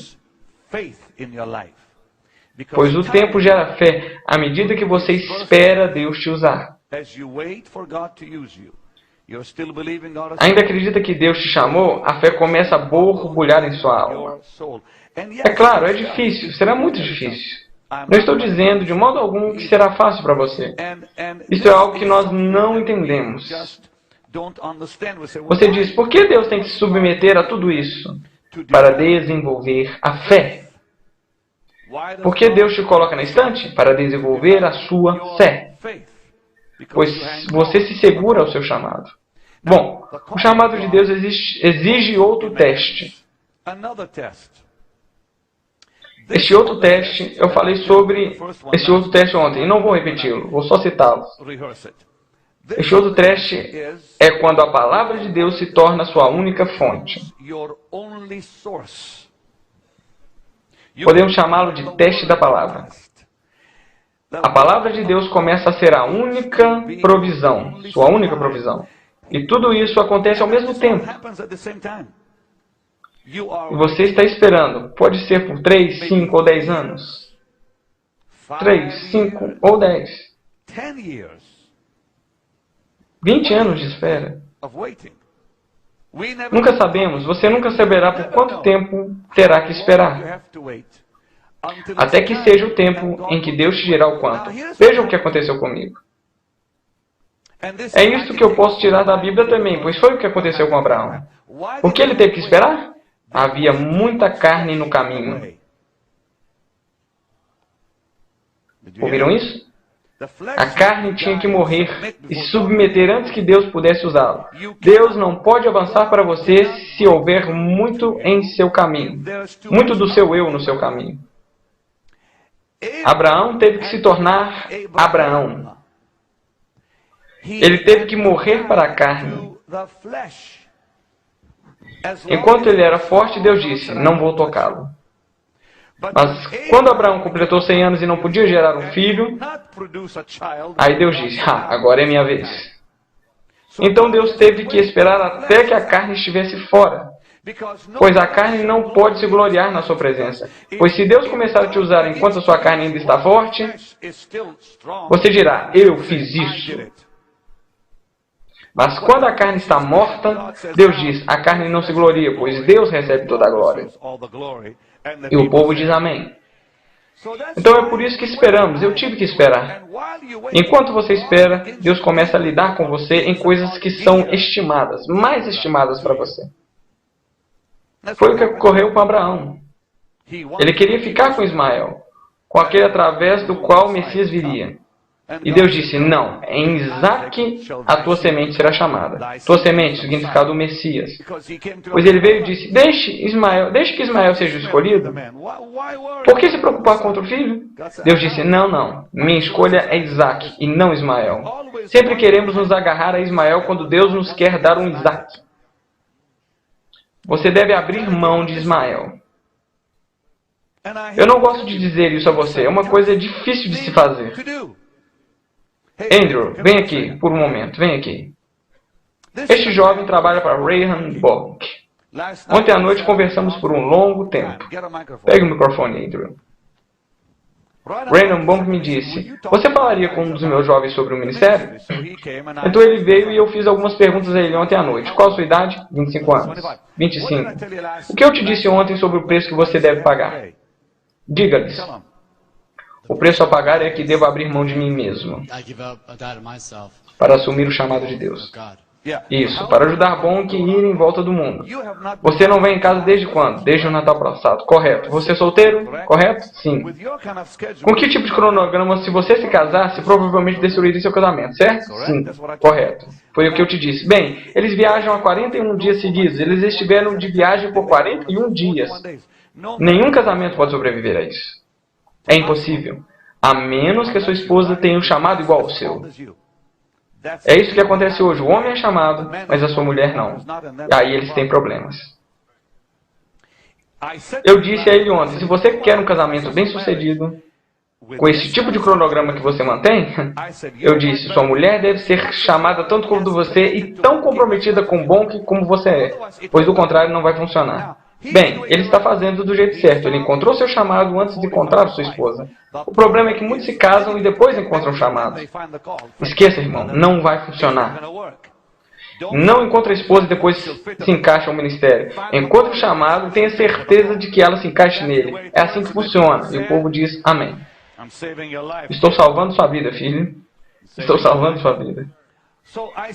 Pois o tempo gera fé à medida que você espera Deus te usar. Ainda acredita que Deus te chamou, a fé começa a borbulhar em sua alma. É claro, é difícil, será muito difícil. Não estou dizendo de modo algum que será fácil para você. Isso é algo que nós não entendemos. Você diz, por que Deus tem que se submeter a tudo isso? para desenvolver a fé. Por que Deus te coloca na estante? Para desenvolver a sua fé. Pois você se segura ao seu chamado. Bom, o chamado de Deus exige outro teste. Este outro teste, eu falei sobre este outro teste ontem, e não vou repeti-lo, vou só citá-lo. Este outro teste é quando a palavra de Deus se torna sua única fonte. Podemos chamá-lo de teste da palavra. A palavra de Deus começa a ser a única provisão, sua única provisão. E tudo isso acontece ao mesmo tempo. E você está esperando. Pode ser por 3, 5 ou 10 anos. 3, 5 ou 10. 20 anos de espera. Nunca sabemos. Você nunca saberá por quanto tempo terá que esperar. Até que seja o tempo em que Deus te dirá o quanto. Veja o que aconteceu comigo. É isso que eu posso tirar da Bíblia também, pois foi o que aconteceu com Abraão. Por que ele teve que esperar? Havia muita carne no caminho. Ouviram isso? A carne tinha que morrer e se submeter antes que Deus pudesse usá-lo. Deus não pode avançar para você se houver muito em seu caminho. Muito do seu eu no seu caminho. Abraão teve que se tornar Abraão. Ele teve que morrer para a carne. Enquanto ele era forte, Deus disse, não vou tocá-lo. Mas quando Abraão completou 100 anos e não podia gerar um filho, aí Deus disse, agora é minha vez. Então Deus teve que esperar até que a carne estivesse fora. Pois a carne não pode se gloriar na sua presença. Pois se Deus começar a te usar enquanto a sua carne ainda está forte, você dirá, eu fiz isso. Mas quando a carne está morta, Deus diz, a carne não se gloria, pois Deus recebe toda a glória. E o povo diz amém. Então é por isso que esperamos, eu tive que esperar. Enquanto você espera, Deus começa a lidar com você em coisas que são estimadas, mais estimadas para você. Foi o que ocorreu com Abraão. Ele queria ficar com Ismael, com aquele através do qual o Messias viria. E Deus disse, não, em Isaque a tua semente será chamada. Tua semente, significado Messias. Pois ele veio e disse, deixe que Ismael seja o escolhido. Por que se preocupar com outro filho? Deus disse, não, minha escolha é Isaque e não Ismael. Sempre queremos nos agarrar a Ismael quando Deus nos quer dar um Isaque. Você deve abrir mão de Ismael. Eu não gosto de dizer isso a você, é uma coisa difícil de se fazer. Andrew, vem aqui por um momento, vem aqui. Este jovem trabalha para Reinhard Bonk. Ontem à noite conversamos por um longo tempo. Pegue o microfone, Andrew. Reinhard Bonk me disse, você falaria com um dos meus jovens sobre o ministério? Então ele veio e eu fiz algumas perguntas a ele ontem à noite. Qual a sua idade? 25 anos. 25. O que eu te disse ontem sobre o preço que você deve pagar? Diga-lhes. O preço a pagar é que devo abrir mão de mim mesmo para assumir o chamado de Deus. Isso, para ajudar Bonk a ir em volta do mundo. Você não vem em casa desde quando? Desde o Natal passado, correto. Você é solteiro? Correto? Sim. Com que tipo de cronograma, se você se casasse, provavelmente destruiria seu casamento, certo? Sim, correto. Foi o que eu te disse. Bem, eles viajam há 41 dias seguidos. Eles estiveram de viagem por 41 dias. Nenhum casamento pode sobreviver a isso. É impossível, a menos que a sua esposa tenha um chamado igual ao seu. É isso que acontece hoje. O homem é chamado, mas a sua mulher não. E aí eles têm problemas. Eu disse a ele ontem, se você quer um casamento bem-sucedido, com esse tipo de cronograma que você mantém, eu disse, sua mulher deve ser chamada tanto quanto você e tão comprometida com o Bonk como você é, pois do contrário não vai funcionar. Bem, ele está fazendo do jeito certo. Ele encontrou seu chamado antes de encontrar sua esposa. O problema é que muitos se casam e depois encontram o chamado. Esqueça, irmão, não vai funcionar. Não encontra a esposa e depois se encaixa no ministério. Encontra o chamado e tenha certeza de que ela se encaixe nele. É assim que funciona. E o povo diz, amém. Estou salvando sua vida, filho. Estou salvando sua vida.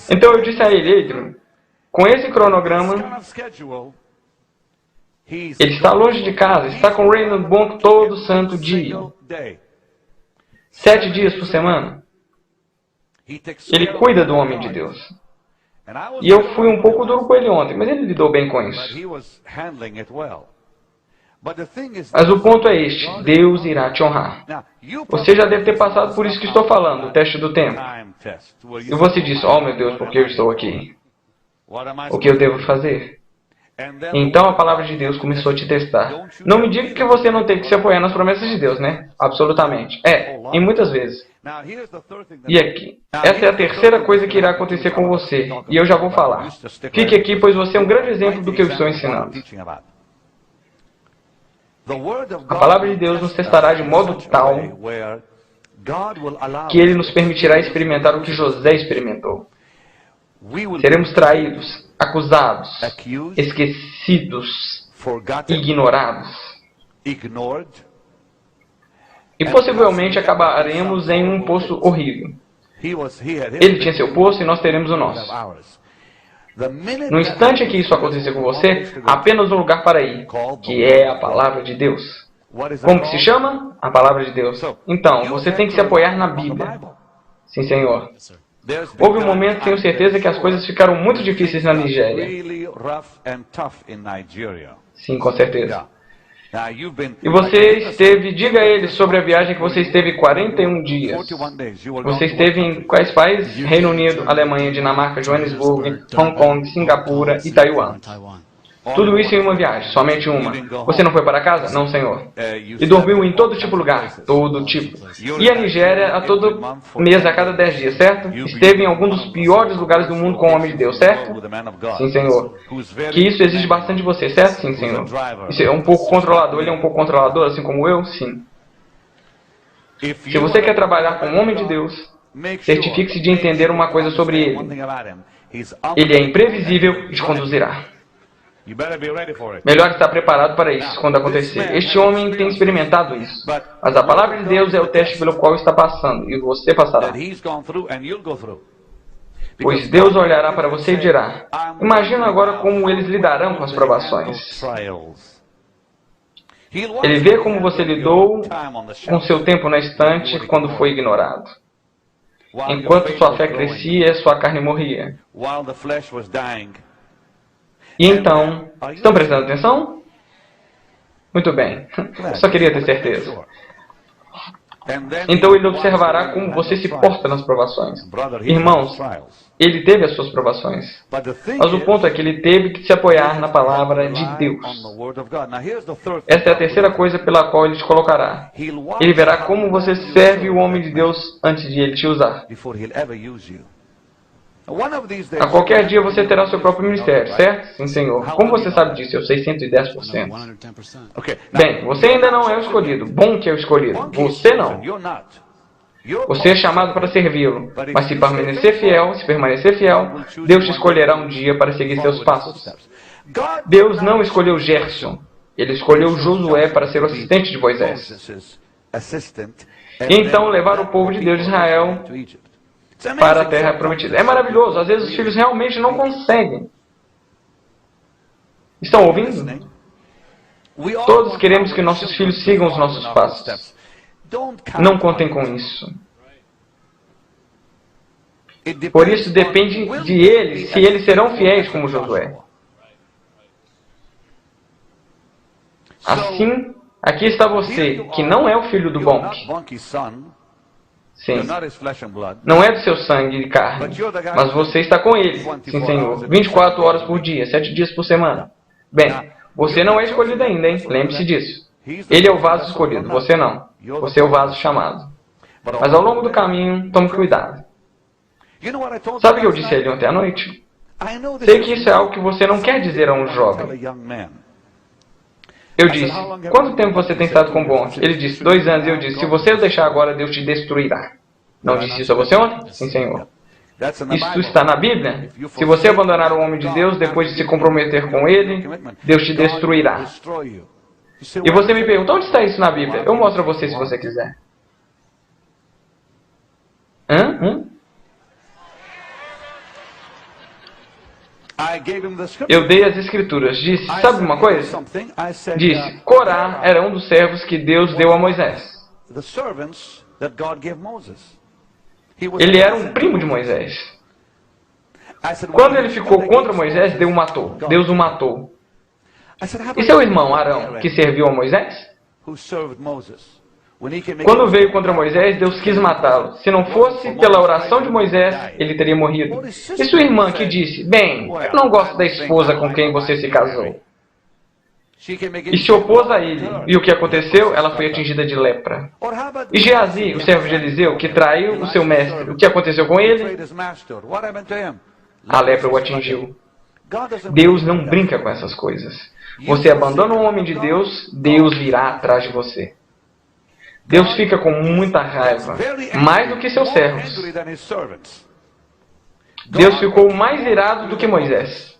Então eu disse a ele, Adrian, com esse cronograma, Ele está longe de casa, está com Raymond Bonk todo santo dia. 7 dias por semana. Ele cuida do homem de Deus. E eu fui um pouco duro com ele ontem, mas ele lidou bem com isso. Mas o ponto é este: Deus irá te honrar. Você já deve ter passado por isso que estou falando, o teste do tempo. E você disse: oh meu Deus, por que eu estou aqui? O que eu devo fazer? Então a palavra de Deus começou a te testar. Não me diga que você não tem que se apoiar nas promessas de Deus, né? Absolutamente. E muitas vezes. E aqui, essa é a terceira coisa que irá acontecer com você. E eu já vou falar. Fique aqui, pois você é um grande exemplo do que eu estou ensinando. A palavra de Deus nos testará de modo tal que Ele nos permitirá experimentar o que José experimentou. Seremos traídos, acusados, esquecidos, ignorados. E possivelmente acabaremos em um poço horrível. Ele tinha seu poço e nós teremos o nosso. No instante em que isso acontecer com você, há apenas um lugar para ir, que é a palavra de Deus. Como que se chama? A palavra de Deus. Então, você tem que se apoiar na Bíblia. Sim, Senhor. Houve um momento, tenho certeza, que as coisas ficaram muito difíceis na Nigéria. Sim, com certeza. E você esteve, diga a eles sobre a viagem que você esteve 41 dias. Você esteve em quais países? Reino Unido, Alemanha, Dinamarca, Joanesburgo, Hong Kong, Singapura e Taiwan. Tudo isso em uma viagem, somente uma. Você não foi para casa? Não, Senhor. E dormiu em todo tipo de lugar, todo tipo. E a Nigéria a todo mês, a cada 10 dias, certo? Esteve em algum dos piores lugares do mundo com o homem de Deus, certo? Sim, Senhor. Que isso exige bastante de você, certo? Sim, Senhor. Isso é um pouco controlador, ele é um pouco controlador, assim como eu? Sim. Se você quer trabalhar com o homem de Deus, certifique-se de entender uma coisa sobre ele. Ele é imprevisível e te conduzirá. Melhor estar preparado para isso quando acontecer. Este homem tem experimentado isso. Mas a palavra de Deus é o teste pelo qual está passando, e você passará. Pois Deus olhará para você e dirá: imagina agora como eles lidarão com as provações. Ele vê como você lidou com seu tempo na estante quando foi ignorado. Enquanto sua fé crescia, sua carne morria. E então, estão prestando atenção? Muito bem, eu só queria ter certeza. Então ele observará como você se porta nas provações. Irmãos, ele teve as suas provações. Mas o ponto é que ele teve que se apoiar na palavra de Deus. Esta é a terceira coisa pela qual ele te colocará. Ele verá como você serve o homem de Deus antes de ele te usar. A qualquer dia você terá seu próprio ministério, certo? Sim, Senhor. Como você sabe disso? Eu sei 110%. Bem, você ainda não é o escolhido. Bom que é o escolhido. Você não. Você é chamado para servi-lo. Mas se permanecer fiel, Deus te escolherá um dia para seguir seus passos. Deus não escolheu Gerson. Ele escolheu Josué para ser o assistente de Moisés. E então levar o povo de Deus de Israel para a terra prometida. É maravilhoso. Às vezes os filhos realmente não conseguem. Estão ouvindo? Todos queremos que nossos filhos sigam os nossos passos. Não contem com isso. Por isso depende de eles, se eles serão fiéis como Josué. Assim, aqui está você, que não é o filho do Bonk. Sim. Não é do seu sangue e carne, mas você está com ele. Sim, Senhor. 24 horas por dia, 7 dias por semana. Bem, você não é escolhido ainda, hein? Lembre-se disso. Ele é o vaso escolhido, você não. Você é o vaso chamado. Mas ao longo do caminho, tome cuidado. Sabe o que eu disse a ele ontem à noite? Sei que isso é algo que você não quer dizer a um jovem. Eu disse, quanto tempo você tem estado com Bonk? Ele disse, 2 anos. E eu disse, se você o deixar agora, Deus te destruirá. Não disse isso a você ontem? Sim, Senhor. Isso está na Bíblia? Se você abandonar o homem de Deus depois de se comprometer com ele, Deus te destruirá. E você me pergunta, onde está isso na Bíblia? Eu mostro a você se você quiser. Eu dei as escrituras. Disse, sabe uma coisa? Disse, Corá era um dos servos que Deus deu a Moisés. Ele era um primo de Moisés. Quando ele ficou contra Moisés, Deus o matou. Deus o matou. E seu irmão Arão, que serviu a Moisés? Quando veio contra Moisés, Deus quis matá-lo. Se não fosse pela oração de Moisés, ele teria morrido. E sua irmã que disse, bem, eu não gosto da esposa com quem você se casou. E se opôs a ele. E o que aconteceu? Ela foi atingida de lepra. E Geazi, o servo de Eliseu, que traiu o seu mestre, o que aconteceu com ele? A lepra o atingiu. Deus não brinca com essas coisas. Você abandona um homem de Deus, Deus virá atrás de você. Deus fica com muita raiva, mais do que seus servos. Deus ficou mais irado do que Moisés.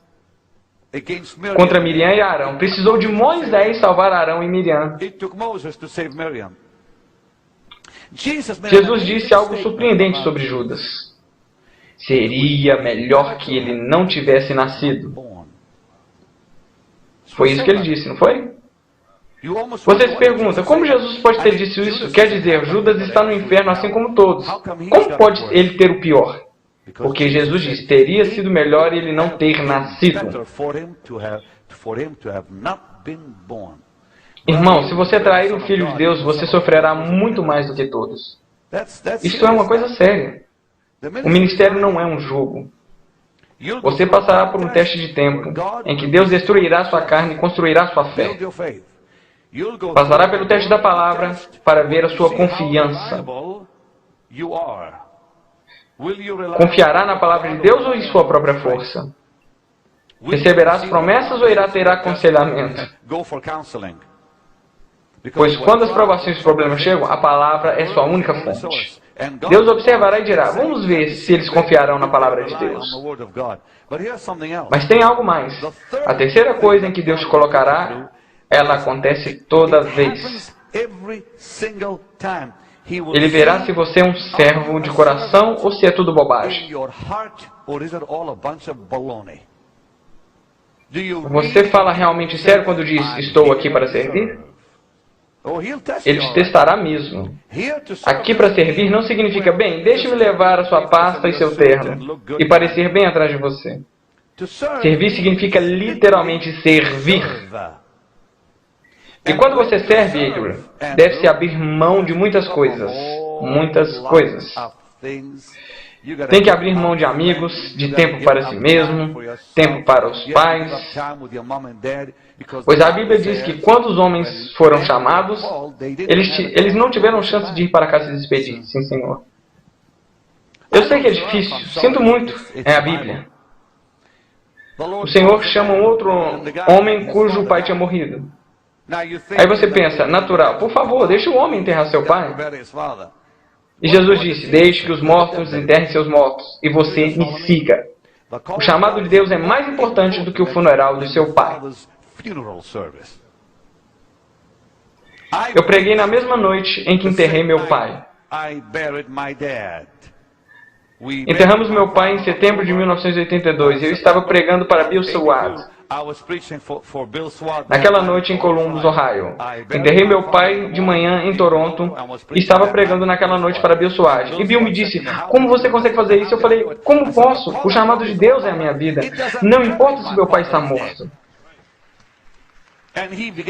Contra Miriam e Arão. Precisou de Moisés salvar Arão e Miriam. Jesus disse algo surpreendente sobre Judas. Seria melhor que ele não tivesse nascido. Foi isso que ele disse, não foi? Você se pergunta, como Jesus pode ter dito isso? Quer dizer, Judas está no inferno assim como todos. Como pode ele ter o pior? Porque Jesus disse, teria sido melhor ele não ter nascido. Irmão, se você trair o Filho de Deus, você sofrerá muito mais do que todos. Isso é uma coisa séria. O ministério não é um jogo. Você passará por um teste de tempo, em que Deus destruirá sua carne e construirá sua fé. Passará pelo teste da palavra para ver a sua confiança. Confiará na palavra de Deus ou em sua própria força? Receberá as promessas ou irá ter aconselhamento? Pois quando as provações e os problemas chegam, a palavra é sua única fonte. Deus observará e dirá, vamos ver se eles confiarão na palavra de Deus. Mas tem algo mais. A terceira coisa em que Deus te colocará, ela acontece toda vez. Ele verá se você é um servo de coração ou se é tudo bobagem. Você fala realmente sério quando diz, estou aqui para servir? Ele te testará mesmo. Aqui para servir não significa, bem, deixe-me levar a sua pasta e seu terno e parecer bem atrás de você. Servir significa literalmente servir. E quando você serve, Adrian, deve-se abrir mão de muitas coisas. Muitas coisas. Tem que abrir mão de amigos, de tempo para si mesmo, tempo para os pais. Pois a Bíblia diz que quando os homens foram chamados, eles não tiveram chance de ir para casa se despedir. Sim, Senhor. Eu sei que é difícil, sinto muito, é a Bíblia. O Senhor chama um outro homem cujo pai tinha morrido. Aí você pensa, natural, por favor, deixe o homem enterrar seu pai. E Jesus disse, deixe que os mortos enterrem seus mortos, e você me siga. O chamado de Deus é mais importante do que o funeral do seu pai. Eu preguei na mesma noite em que enterrei meu pai. Enterramos meu pai em setembro de 1982 e eu estava pregando para Bill Swad. Naquela noite em Columbus, Ohio. Enterrei meu pai de manhã em Toronto e estava pregando naquela noite para Bill Swad. E Bill me disse, como você consegue fazer isso? Eu falei, como posso? O chamado de Deus é a minha vida. Não importa se meu pai está morto.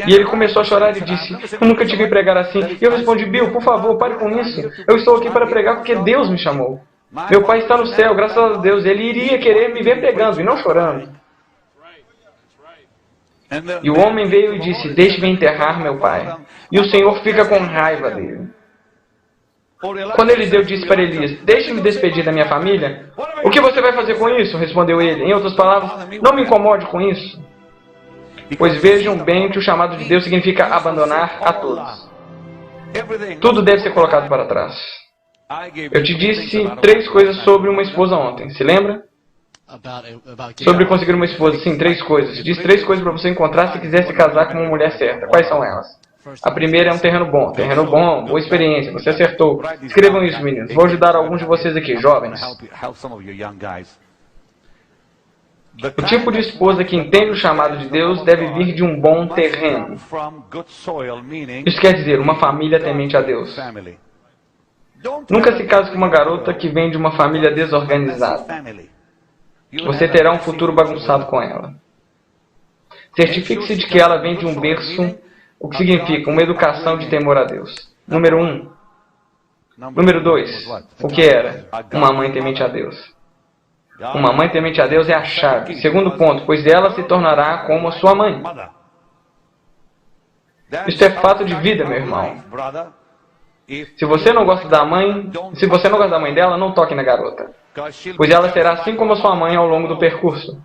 E ele começou a chorar e disse, eu nunca te vi pregar assim. E eu respondi, Bill, por favor, pare com isso. Eu estou aqui para pregar porque Deus me chamou. Meu pai está no céu, graças a Deus. Ele iria querer me ver pregando e não chorando. E o homem veio e disse, deixe-me enterrar meu pai. E o Senhor fica com raiva dele. Quando Eliseu disse para Elias, deixe-me despedir da minha família. O que você vai fazer com isso? Respondeu ele. Em outras palavras, não me incomode com isso. Pois vejam bem que o chamado de Deus significa abandonar a todos. Tudo deve ser colocado para trás. Eu te disse 3 coisas sobre uma esposa ontem, se lembra? Sobre conseguir uma esposa, sim, 3 coisas. Diz 3 coisas para você encontrar se quiser se casar com uma mulher certa. Quais são elas? A primeira é um terreno bom, boa experiência, você acertou. Escrevam isso, meninos. Vou ajudar alguns de vocês aqui, jovens. O tipo de esposa que entende o chamado de Deus deve vir de um bom terreno. Isso quer dizer, uma família temente a Deus. Nunca se case com uma garota que vem de uma família desorganizada. Você terá um futuro bagunçado com ela. Certifique-se de que ela vem de um berço, o que significa uma educação de temor a Deus. Número 1. Número 2. O que era? Uma mãe temente a Deus. Uma mãe temente a Deus é a chave. Segundo ponto, pois ela se tornará como a sua mãe. Isto é fato de vida, meu irmão. Se você não gosta da mãe dela, não toque na garota, pois ela será assim como a sua mãe ao longo do percurso.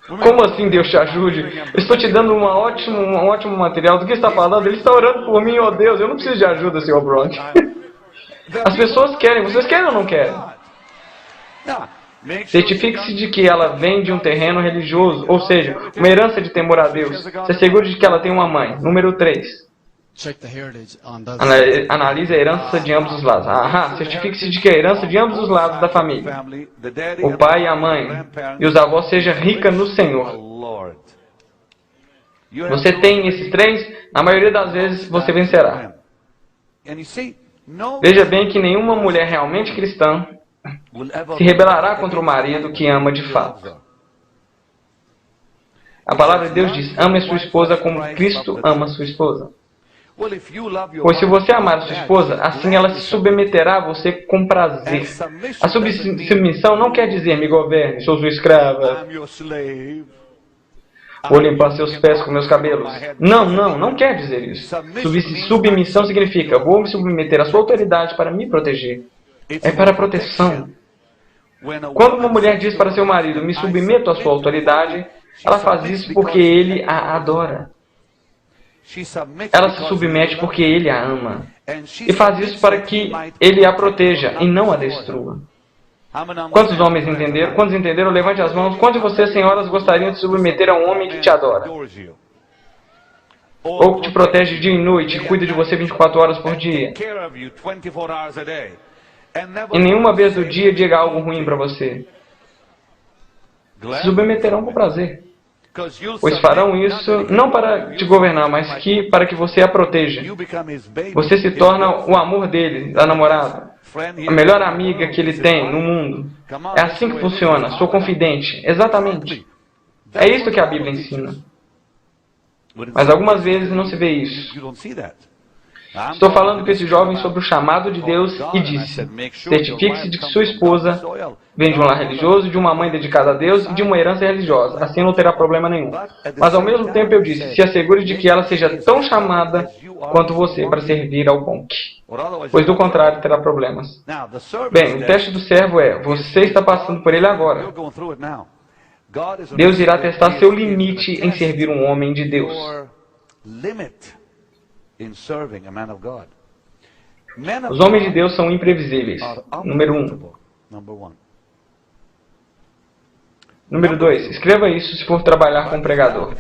Como assim, Deus te ajude? Eu estou te dando um ótimo material. Do que está falando? Ele está orando por mim, oh Deus. Eu não preciso de ajuda, Sr. Bronk. As pessoas querem. Vocês querem ou não querem? Certifique-se de que ela vem de um terreno religioso, ou seja, uma herança de temor a Deus. Se assegure de que ela tem uma mãe. Número 3. Analise a herança de ambos os lados. Certifique-se de que a herança de ambos os lados da família, o pai e a mãe, e os avós, seja rica no Senhor. Você tem esses 3, na maioria das vezes você vencerá. Veja bem que nenhuma mulher realmente cristã se rebelará contra o marido que ama de fato. A palavra de Deus diz: ame a sua esposa como Cristo ama a sua esposa. Pois se você amar a sua esposa, assim ela se submeterá a você com prazer. A submissão não quer dizer me governe, sou sua escrava. Vou limpar seus pés com meus cabelos. Não quer dizer isso. Submissão significa vou me submeter à sua autoridade para me proteger. É para proteção. Quando uma mulher diz para seu marido, me submeto à sua autoridade, ela faz isso porque ele a adora. Ela se submete porque ele a ama. E faz isso para que ele a proteja e não a destrua. Quantos homens entenderam? Quantos entenderam? Levante as mãos. Quantos de vocês, senhoras, gostariam de se submeter a um homem que te adora? Ou que te protege dia e noite e cuida de você 24 horas por dia? E nenhuma vez do dia diga algo ruim para você. Se submeterão com prazer. Pois farão isso não para te governar, mas para que você a proteja. Você se torna o amor dele, da namorada, a melhor amiga que ele tem no mundo. É assim que funciona. Sou confidente. Exatamente. É isso que a Bíblia ensina. Mas algumas vezes não se vê isso. Estou falando com esse jovem sobre o chamado de Deus e disse: certifique-se de que sua esposa vem de um lar religioso, de uma mãe dedicada a Deus e de uma herança religiosa. Assim não terá problema nenhum. Mas ao mesmo tempo eu disse: se assegure de que ela seja tão chamada quanto você para servir ao Bonk, pois do contrário terá problemas. Bem, o teste do servo é: você está passando por ele agora. Deus irá testar seu limite em servir um homem de Deus. Os homens de Deus são imprevisíveis. Número 1. Número 2. Escreva isso se for trabalhar com um pregador.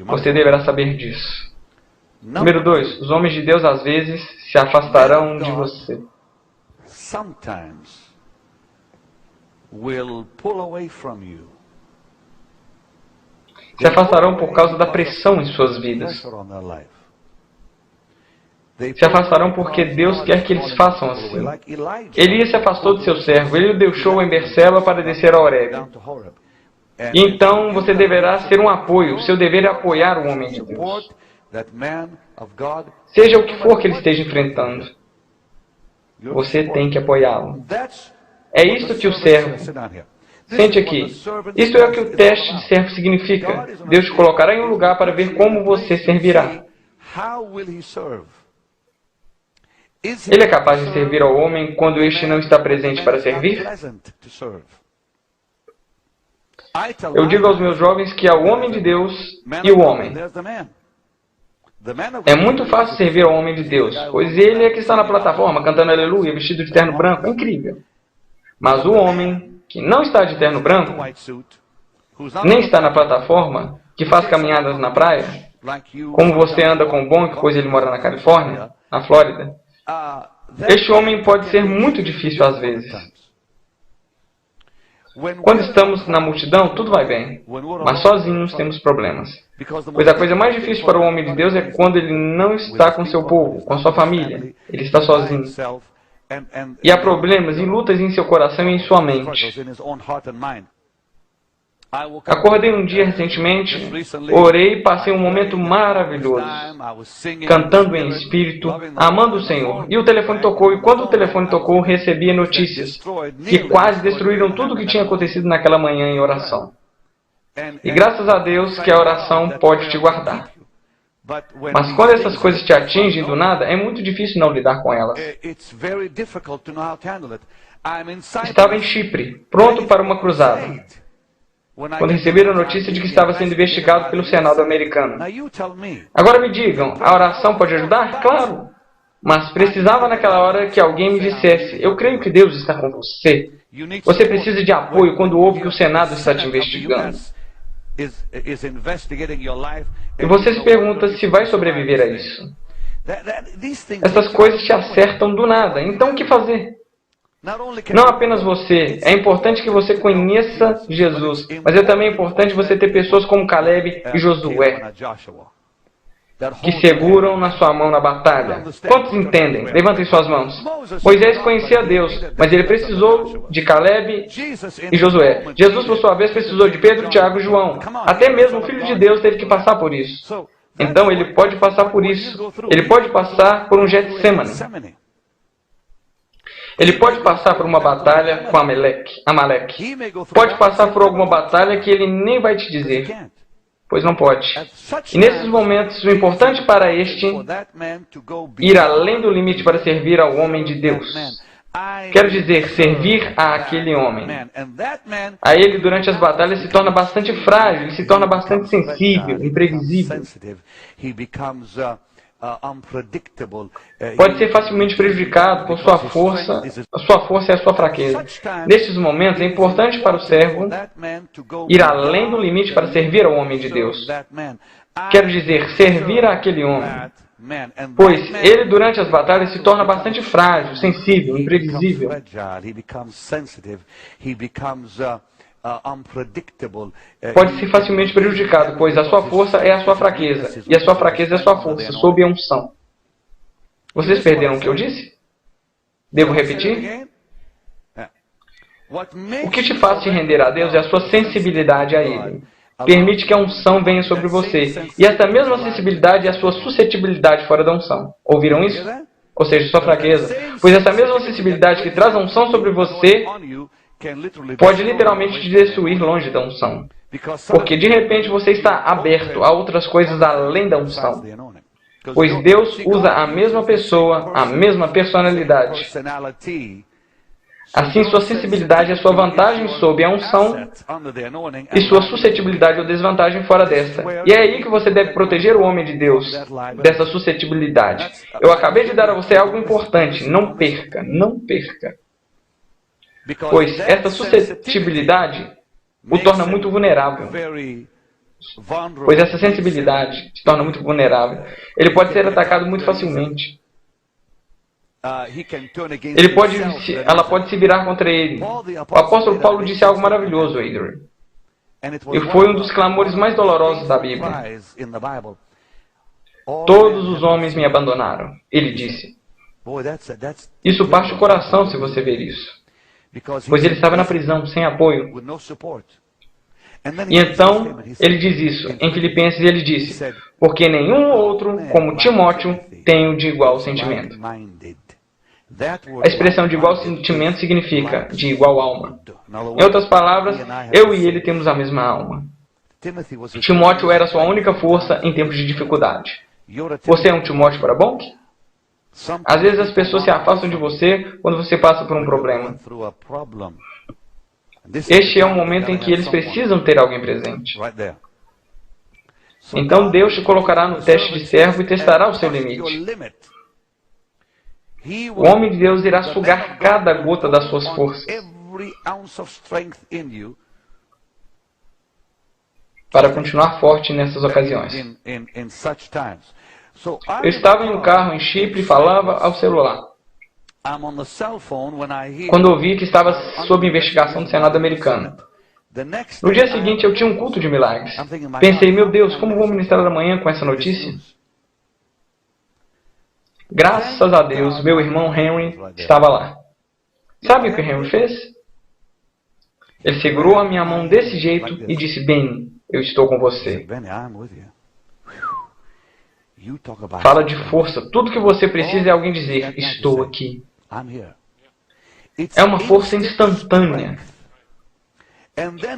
Você deverá saber disso. Número 2. Os homens de Deus às vezes se afastarão de você. Se afastarão por causa da pressão em suas vidas. Se afastarão porque Deus quer que eles façam assim. Elias se afastou de seu servo. Ele o deixou em Berseba para descer a Horebe. E então você deverá ser um apoio. O seu dever é apoiar o homem de Deus. Seja o que for que ele esteja enfrentando, você tem que apoiá-lo. É isso que o servo... Sente aqui. Isto é o que o teste de servo significa. Deus te colocará em um lugar para ver como você servirá. Ele é capaz de servir ao homem quando este não está presente para servir? Eu digo aos meus jovens que há o homem de Deus e o homem. É muito fácil servir ao homem de Deus, pois ele é que está na plataforma cantando aleluia, vestido de terno branco. É incrível. Mas o homem que não está de terno branco, nem está na plataforma, que faz caminhadas na praia, como você anda com o Bonk, pois ele mora na Califórnia, na Flórida, este homem pode ser muito difícil às vezes. Quando estamos na multidão, tudo vai bem, mas sozinhos temos problemas. Pois a coisa mais difícil para o homem de Deus é quando ele não está com seu povo, com a sua família. Ele está sozinho. E há problemas e lutas em seu coração e em sua mente. Acordei um dia recentemente, orei e passei um momento maravilhoso, cantando em espírito, amando o Senhor. E o telefone tocou, e quando o telefone tocou, recebi notícias que quase destruíram tudo o que tinha acontecido naquela manhã em oração. E graças a Deus que a oração pode te guardar. Mas quando essas coisas te atingem do nada, é muito difícil não lidar com elas. Estava em Chipre, pronto para uma cruzada, quando receberam a notícia de que estava sendo investigado pelo Senado americano. Agora me digam, a oração pode ajudar? Claro! Mas precisava naquela hora que alguém me dissesse, eu creio que Deus está com você. Você precisa de apoio quando ouve que o Senado está te investigando. E você se pergunta se vai sobreviver a isso. Essas coisas te acertam do nada, então o que fazer? Não apenas você, é importante que você conheça Jesus, mas é também importante você ter pessoas como Caleb e Josué, que seguram na sua mão na batalha. Quantos entendem? Levantem suas mãos. Moisés conhecia Deus, mas ele precisou de Caleb e Josué. Jesus, por sua vez, precisou de Pedro, Tiago e João. Até mesmo o Filho de Deus teve que passar por isso. Então, ele pode passar por isso. Ele pode passar por um Getsemane. Ele pode passar por uma batalha com Amaleque. Pode passar por alguma batalha que ele nem vai te dizer, pois não pode. E nesses momentos, o importante para este ir além do limite para servir ao homem de Deus. Quero dizer, servir a aquele homem. A ele, durante as batalhas, se torna bastante frágil, se torna bastante sensível, imprevisível. Pode ser facilmente prejudicado por sua força. A sua força é a sua fraqueza. Nestes momentos, é importante para o servo ir além do limite para servir ao homem de Deus. Quero dizer, servir a aquele homem. Pois ele, durante as batalhas, se torna bastante frágil, sensível, imprevisível. Pode ser facilmente prejudicado, pois a sua força é a sua fraqueza, e a sua fraqueza é a sua força, sob a unção. Vocês perderam o que eu disse? Devo repetir? O que te faz te render a Deus é a sua sensibilidade a Ele. Permite que a unção venha sobre você. E essa mesma sensibilidade é a sua suscetibilidade fora da unção. Ouviram isso? Ou seja, sua fraqueza. Pois essa mesma sensibilidade que traz a unção sobre você pode literalmente te destruir longe da unção. Porque de repente você está aberto a outras coisas além da unção. Pois Deus usa a mesma pessoa, a mesma personalidade. Assim, sua sensibilidade é sua vantagem sob a unção e sua suscetibilidade ou desvantagem fora desta. E é aí que você deve proteger o homem de Deus dessa suscetibilidade. Eu acabei de dar a você algo importante. Não perca, não perca. Pois esta suscetibilidade o torna muito vulnerável. Pois essa sensibilidade se torna muito vulnerável. Ele pode ser atacado muito facilmente. Ela pode se virar contra ele. O apóstolo Paulo disse algo maravilhoso, Adrian. E foi um dos clamores mais dolorosos da Bíblia. Todos os homens me abandonaram. Ele disse. Isso parte do coração se você ver isso. Pois ele estava na prisão, sem apoio. E então, ele diz isso. Em Filipenses, ele disse, porque nenhum outro, como Timóteo, tem o de igual sentimento. A expressão de igual sentimento significa de igual alma. Em outras palavras, eu e ele temos a mesma alma. Timóteo era sua única força em tempos de dificuldade. Você é um Timóteo para bom? Às vezes as pessoas se afastam de você quando você passa por um problema. Este é o momento em que eles precisam ter alguém presente. Então Deus te colocará no teste de servo e testará o seu limite. O homem de Deus irá sugar cada gota das suas forças para continuar forte nessas ocasiões. Eu estava em um carro em Chipre e falava ao celular. quando ouvi que estava sob investigação do Senado americano. No dia seguinte, eu tinha um culto de milagres. Pensei, meu Deus, como vou ministrar amanhã com essa notícia? Graças a Deus, meu irmão Henry estava lá. Sabe o que Henry fez? Ele segurou a minha mão desse jeito e disse, Benny, eu estou com você. Fala de força. Tudo que você precisa é alguém dizer, estou aqui. É uma força instantânea.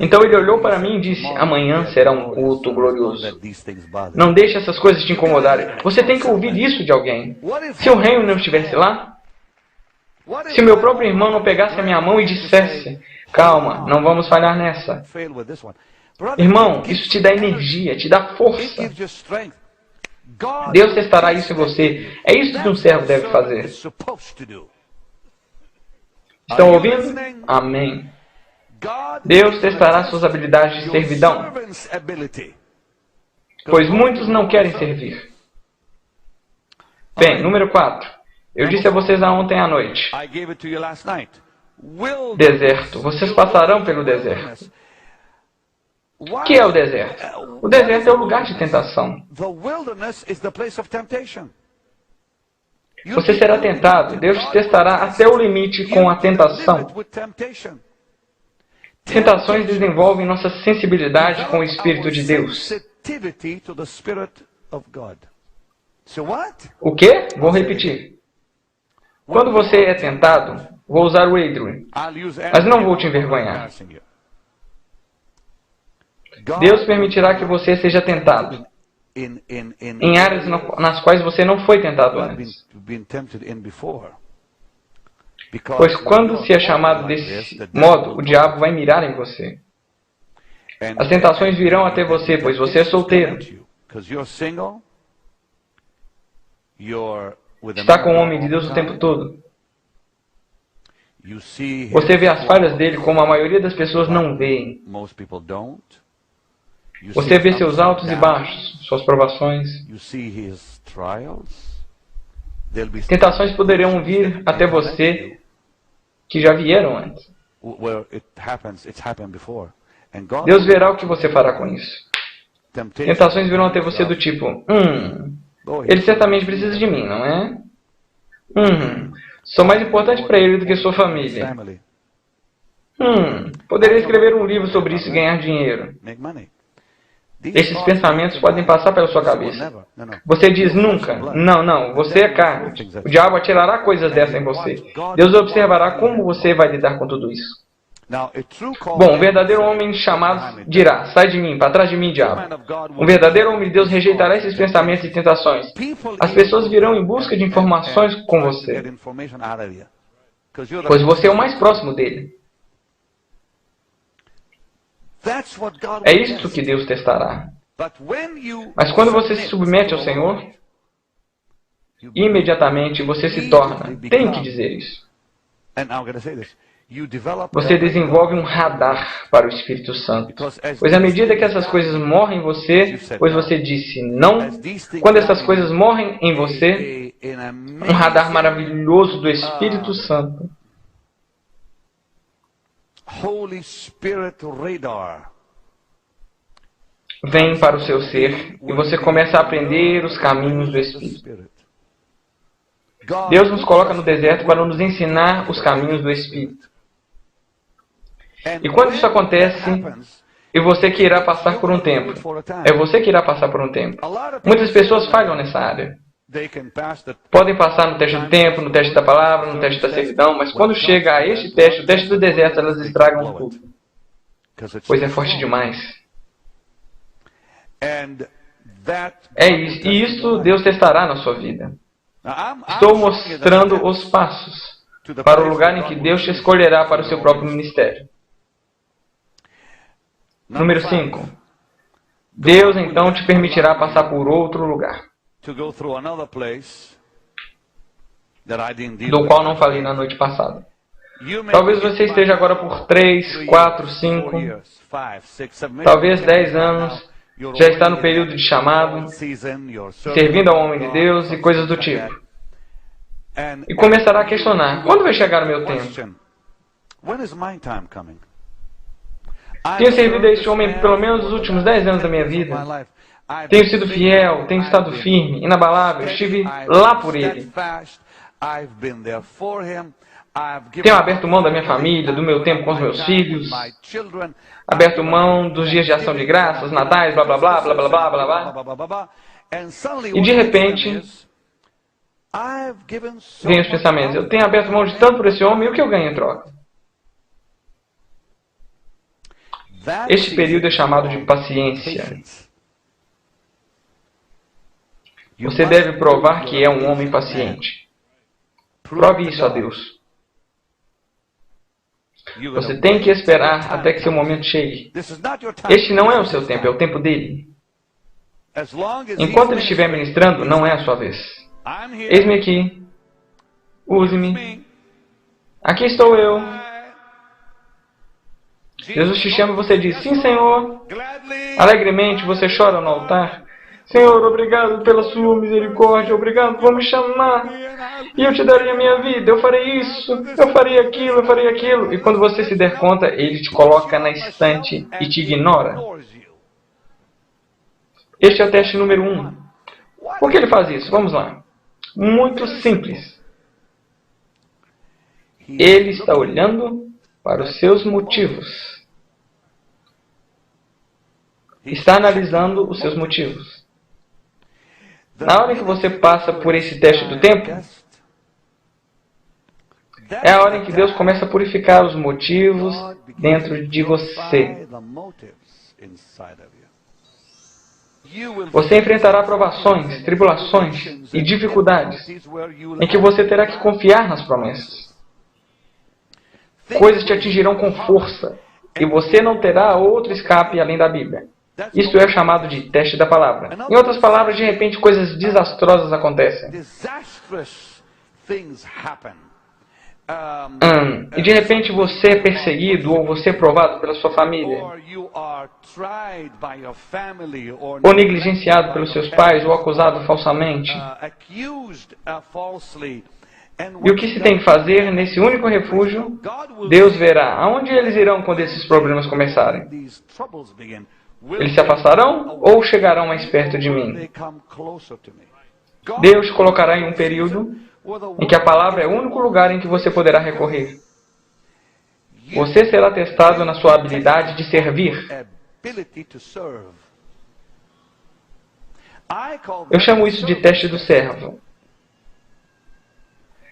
Então ele olhou para mim e disse, amanhã será um culto glorioso. Não deixe essas coisas te incomodarem. Você tem que ouvir isso de alguém. Se o Henry não estivesse lá, se o meu próprio irmão não pegasse a minha mão e dissesse, calma, não vamos falhar nessa. Irmão, isso te dá energia, te dá força. Deus testará isso em você. É isso que um servo deve fazer. Estão ouvindo? Amém. Deus testará suas habilidades de servidão, pois muitos não querem servir. Bem, número 4. Eu disse a vocês ontem à noite. Deserto. Vocês passarão pelo deserto. O que é o deserto? O deserto é o lugar de tentação. Você será tentado. Deus te testará até o limite com a tentação. Tentações desenvolvem nossa sensibilidade com o Espírito de Deus. O quê? Vou repetir. Quando você é tentado, vou usar o Adrian, mas não vou te envergonhar. Deus permitirá que você seja tentado em áreas nas quais você não foi tentado antes. Pois quando se é chamado desse modo, o diabo vai mirar em você. As tentações virão até você, pois você é solteiro. Está com o homem de Deus o tempo todo. Você vê as falhas dele como a maioria das pessoas não veem. Você vê seus altos e baixos, suas provações. Tentações poderão vir até você que já vieram antes. Deus verá o que você fará com isso. Tentações virão até você do tipo, ele certamente precisa de mim, não é? Sou mais importante para ele do que sua família. Poderia escrever um livro sobre isso e ganhar dinheiro. Esses pensamentos podem passar pela sua cabeça. Você diz nunca. Não, você é carne. O diabo atirará coisas dessas em você. Deus observará como você vai lidar com tudo isso. Bom, um verdadeiro homem chamado dirá, sai de mim, para trás de mim, diabo. Um verdadeiro homem de Deus rejeitará esses pensamentos e tentações. As pessoas virão em busca de informações com você, pois você é o mais próximo dele. É isto que Deus testará. Mas quando você se submete ao Senhor, imediatamente você se torna. Tenho que dizer isso. Você desenvolve um radar para o Espírito Santo. Pois à medida que essas coisas morrem em você, pois você disse não, quando essas coisas morrem em você, um radar maravilhoso do Espírito Santo vem para o seu ser e você começa a aprender os caminhos do Espírito. Deus nos coloca no deserto para nos ensinar os caminhos do Espírito. E quando isso acontece, e você que irá passar por um tempo, é você que irá passar por um tempo. Muitas pessoas falham nessa área. Podem passar no teste do tempo, no teste da palavra, no teste da servidão, mas quando chega a este teste, o teste do deserto, elas estragam tudo. Pois é forte demais. É isso, e isso Deus testará na sua vida. Estou mostrando os passos para o lugar em que Deus te escolherá para o seu próprio ministério. Número 5. Deus então te permitirá passar por outro lugar, do qual não falei na noite passada. Talvez você esteja agora por 3, 4, 5, talvez 10 anos, já está no período de chamado, servindo ao homem de Deus e coisas do tipo. E começará a questionar: quando vai chegar o meu tempo? Tenho servido a este homem pelo menos os últimos 10 anos da minha vida. Tenho sido fiel, tenho estado firme, inabalável, estive lá por ele. Tenho aberto mão da minha família, do meu tempo com os meus filhos, aberto mão dos dias de ação de graças, natais, blá blá blá, blá blá blá blá blá. E de repente, vem os pensamentos: eu tenho aberto mão de tanto por esse homem, e o que eu ganho em troca? Este período é chamado de paciência. Você deve provar que é um homem paciente. Prove isso a Deus. Você tem que esperar até que seu momento chegue. Este não é o seu tempo, é o tempo dele. Enquanto ele estiver ministrando, não é a sua vez. Eis-me aqui. Use-me. Aqui estou eu. Jesus te chama e você diz: sim, Senhor. Alegremente você chora no altar: Senhor, obrigado pela sua misericórdia, obrigado por me chamar, e eu te darei a minha vida, eu farei isso, eu farei aquilo, eu farei aquilo. E quando você se der conta, ele te coloca na estante e te ignora. Este é o teste número 1. Por que ele faz isso? Vamos lá. Muito simples. Ele está olhando para os seus motivos. Está analisando os seus motivos. Na hora em que você passa por esse teste do tempo, é a hora em que Deus começa a purificar os motivos dentro de você. Você enfrentará provações, tribulações e dificuldades em que você terá que confiar nas promessas. Coisas te atingirão com força e você não terá outro escape além da Bíblia. Isso é chamado de teste da palavra. Em outras palavras, de repente, coisas desastrosas acontecem. E de repente você é perseguido ou você é provado pela sua família. Ou negligenciado pelos seus pais ou acusado falsamente. E o que se tem que fazer nesse único refúgio? Deus verá aonde eles irão quando esses problemas começarem. Eles se afastarão ou chegarão mais perto de mim? Deus te colocará em um período em que a palavra é o único lugar em que você poderá recorrer. Você será testado na sua habilidade de servir. Eu chamo isso de teste do servo.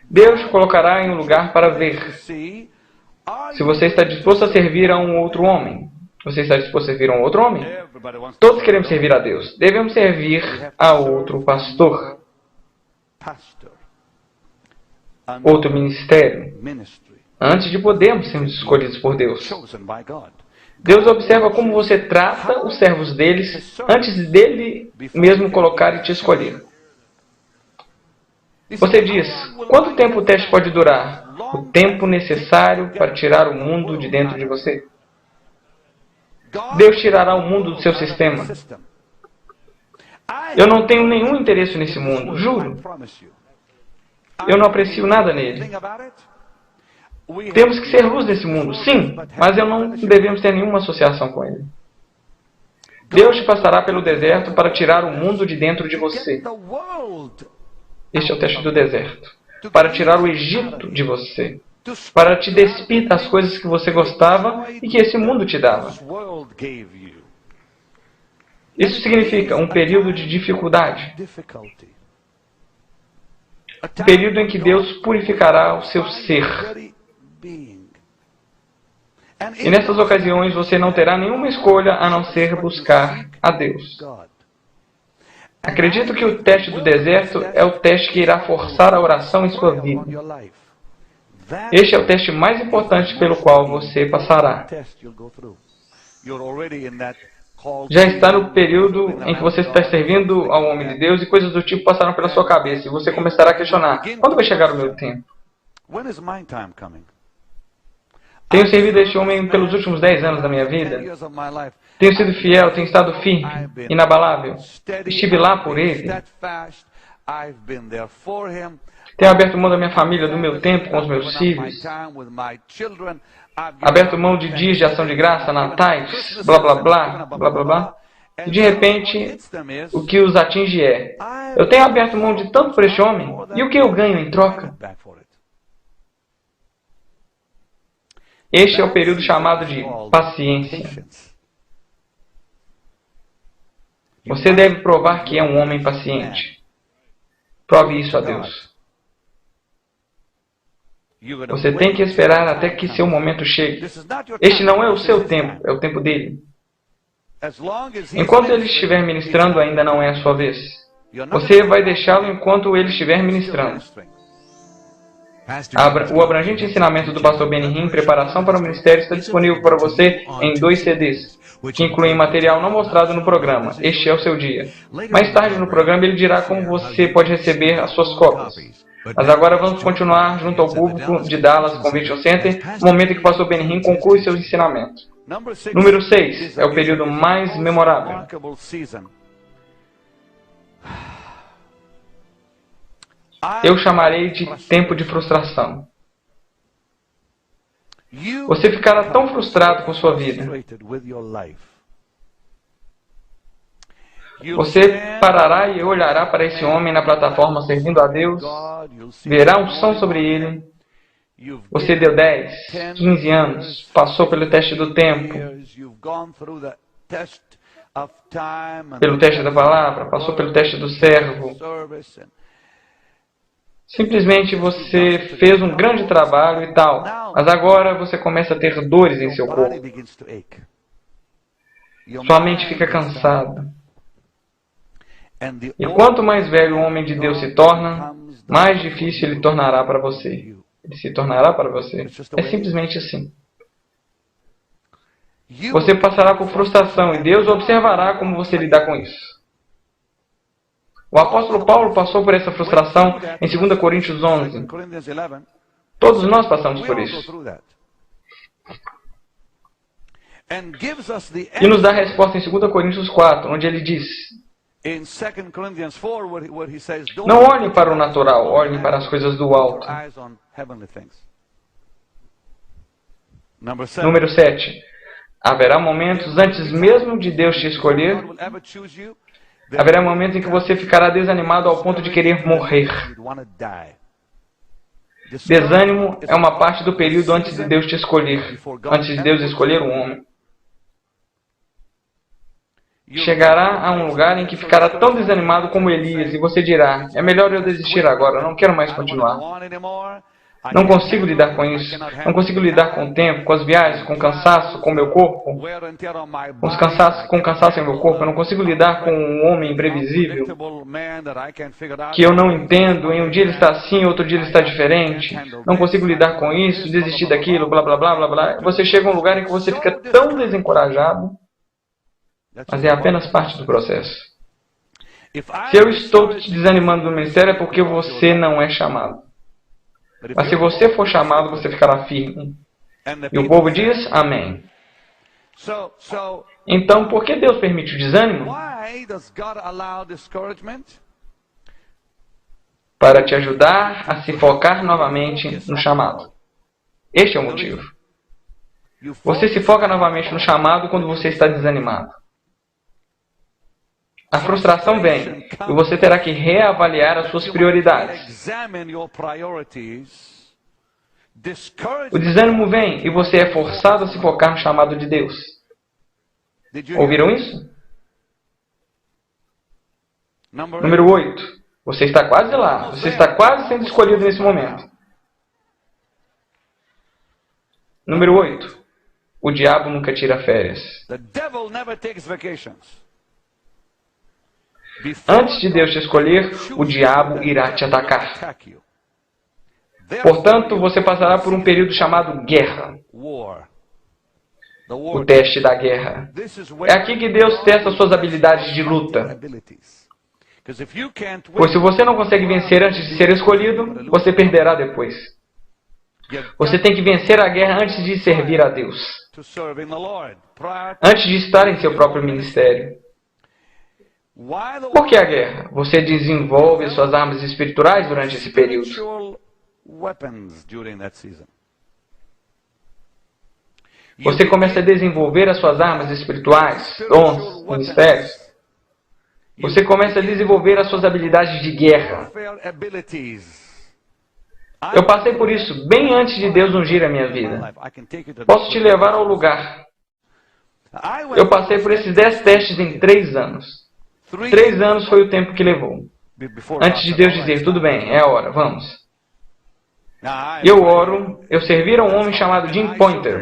Deus te colocará em um lugar para ver se você está disposto a servir a um outro homem. Você está disposto a servir a um outro homem? Todos queremos servir a Deus. Devemos servir a outro pastor. Outro ministério. Antes de podermos sermos escolhidos por Deus. Deus observa como você trata os servos deles antes dele mesmo colocar e te escolher. Você diz: quanto tempo o teste pode durar? O tempo necessário para tirar o mundo de dentro de você. Deus tirará o mundo do seu sistema. Eu não tenho nenhum interesse nesse mundo, juro. Eu não aprecio nada nele. Temos que ser luz nesse mundo, sim, mas não devemos ter nenhuma associação com ele. Deus te passará pelo deserto para tirar o mundo de dentro de você. Este é o teste do deserto. Para tirar o Egito de você. Para te despir das coisas que você gostava e que esse mundo te dava. Isso significa um período de dificuldade. Um período em que Deus purificará o seu ser. E nessas ocasiões você não terá nenhuma escolha a não ser buscar a Deus. Acredito que o teste do deserto é o teste que irá forçar a oração em sua vida. Este é o teste mais importante pelo qual você passará. Já está no período em que você está servindo ao homem de Deus e coisas do tipo passaram pela sua cabeça e você começará a questionar: quando vai chegar o meu tempo? Tenho servido a este homem pelos últimos 10 anos da minha vida. Tenho sido fiel, tenho estado firme, inabalável. Estive lá por ele. Tenho aberto mão da minha família, do meu tempo com os meus filhos. Aberto mão de dias de ação de graça, natais, blá blá blá, blá blá blá. E de repente, o que os atinge é: eu tenho aberto mão de tanto por este homem, e o que eu ganho em troca? Este é o período chamado de paciência. Você deve provar que é um homem paciente. Prove isso a Deus. Você tem que esperar até que seu momento chegue. Este não é o seu tempo, é o tempo dele. Enquanto ele estiver ministrando, ainda não é a sua vez. Você vai deixá-lo enquanto ele estiver ministrando. O abrangente ensinamento do pastor Benny Hinn, Preparação para o Ministério, está disponível para você em 2 CDs, que incluem material não mostrado no programa. Este é o seu dia. Mais tarde no programa ele dirá como você pode receber as suas cópias. Mas agora vamos continuar junto ao público de Dallas Convention Center, no momento em que o pastor Benny Hinn conclui seu ensinamento. Número 6 é o período mais memorável. Eu chamarei de tempo de frustração. Você ficará tão frustrado com sua vida. Você parará e olhará para esse homem na plataforma servindo a Deus, verá unção sobre ele. Você deu 10, 15 anos, passou pelo teste do tempo, pelo teste da palavra, passou pelo teste do servo. Simplesmente você fez um grande trabalho e tal, mas agora você começa a ter dores em seu corpo. Sua mente fica cansada. E quanto mais velho o homem de Deus se torna, mais difícil ele tornará para você. Ele se tornará para você. É simplesmente assim. Você passará por frustração e Deus observará como você lidar com isso. O apóstolo Paulo passou por essa frustração em 2 Coríntios 11. Todos nós passamos por isso. E nos dá a resposta em 2 Coríntios 4, onde ele diz: não olhem para o natural, olhem para as coisas do alto. Número 7. Haverá momentos antes mesmo de Deus te escolher. Haverá momentos em que você ficará desanimado ao ponto de querer morrer. Desânimo é uma parte do período antes de Deus te escolher, antes de Deus escolher o homem. Chegará a um lugar em que ficará tão desanimado como Elias, e você dirá: é melhor eu desistir agora, não quero mais continuar. Não consigo lidar com isso. Não consigo lidar com o tempo, com as viagens, com o cansaço, com o meu corpo. Com o cansaço em meu corpo. Eu não consigo lidar com um homem imprevisível, que eu não entendo. Em um dia ele está assim, outro dia ele está diferente. Não consigo lidar com isso, desistir daquilo, blá blá blá blá blá. Você chega a um lugar em que você fica tão desencorajado, mas é apenas parte do processo. Se eu estou te desanimando do ministério, é porque você não é chamado. Mas se você for chamado, você ficará firme. E o povo diz: amém. Então, por que Deus permite o desânimo? Para te ajudar a se focar novamente no chamado. Este é o motivo. Você se foca novamente no chamado quando você está desanimado. A frustração vem e você terá que reavaliar as suas prioridades. O desânimo vem e você é forçado a se focar no chamado de Deus. Ouviram isso? Número 8. Você está quase lá. Você está quase sendo escolhido nesse momento. Número 8. O diabo nunca tira férias. Antes de Deus te escolher, o diabo irá te atacar. Portanto, você passará por um período chamado guerra. O teste da guerra. É aqui que Deus testa suas habilidades de luta. Pois se você não consegue vencer antes de ser escolhido, você perderá depois. Você tem que vencer a guerra antes de servir a Deus. Antes de estar em seu próprio ministério. Por que a guerra? Você desenvolve suas armas espirituais durante esse período. Você começa a desenvolver as suas armas espirituais, dons, ministérios. Você começa a desenvolver as suas habilidades de guerra. Eu passei por isso bem antes de Deus ungir a minha vida. Posso te levar ao lugar. Eu passei por esses 10 testes em 3 anos. 3 anos foi o tempo que levou. Antes de Deus dizer, tudo bem, é a hora, vamos. Eu oro, eu servia a um homem chamado Jim Pointer.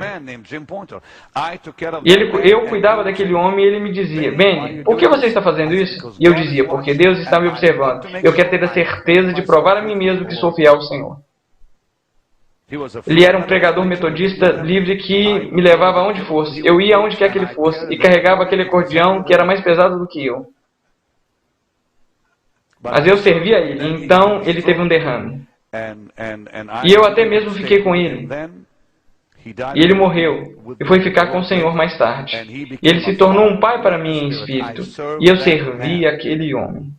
E eu cuidava daquele homem e ele me dizia, Benny, por que você está fazendo isso? E eu dizia, porque Deus está me observando. Eu quero ter a certeza de provar a mim mesmo que sou fiel ao Senhor. Ele era um pregador metodista livre que me levava aonde fosse. Eu ia aonde quer que ele fosse e carregava aquele acordeão que era mais pesado do que eu. Mas eu servia a ele, então ele teve um derrame. E eu até mesmo fiquei com ele. E ele morreu e foi ficar com o Senhor mais tarde. E ele se tornou um pai para mim em espírito. E eu servi aquele homem.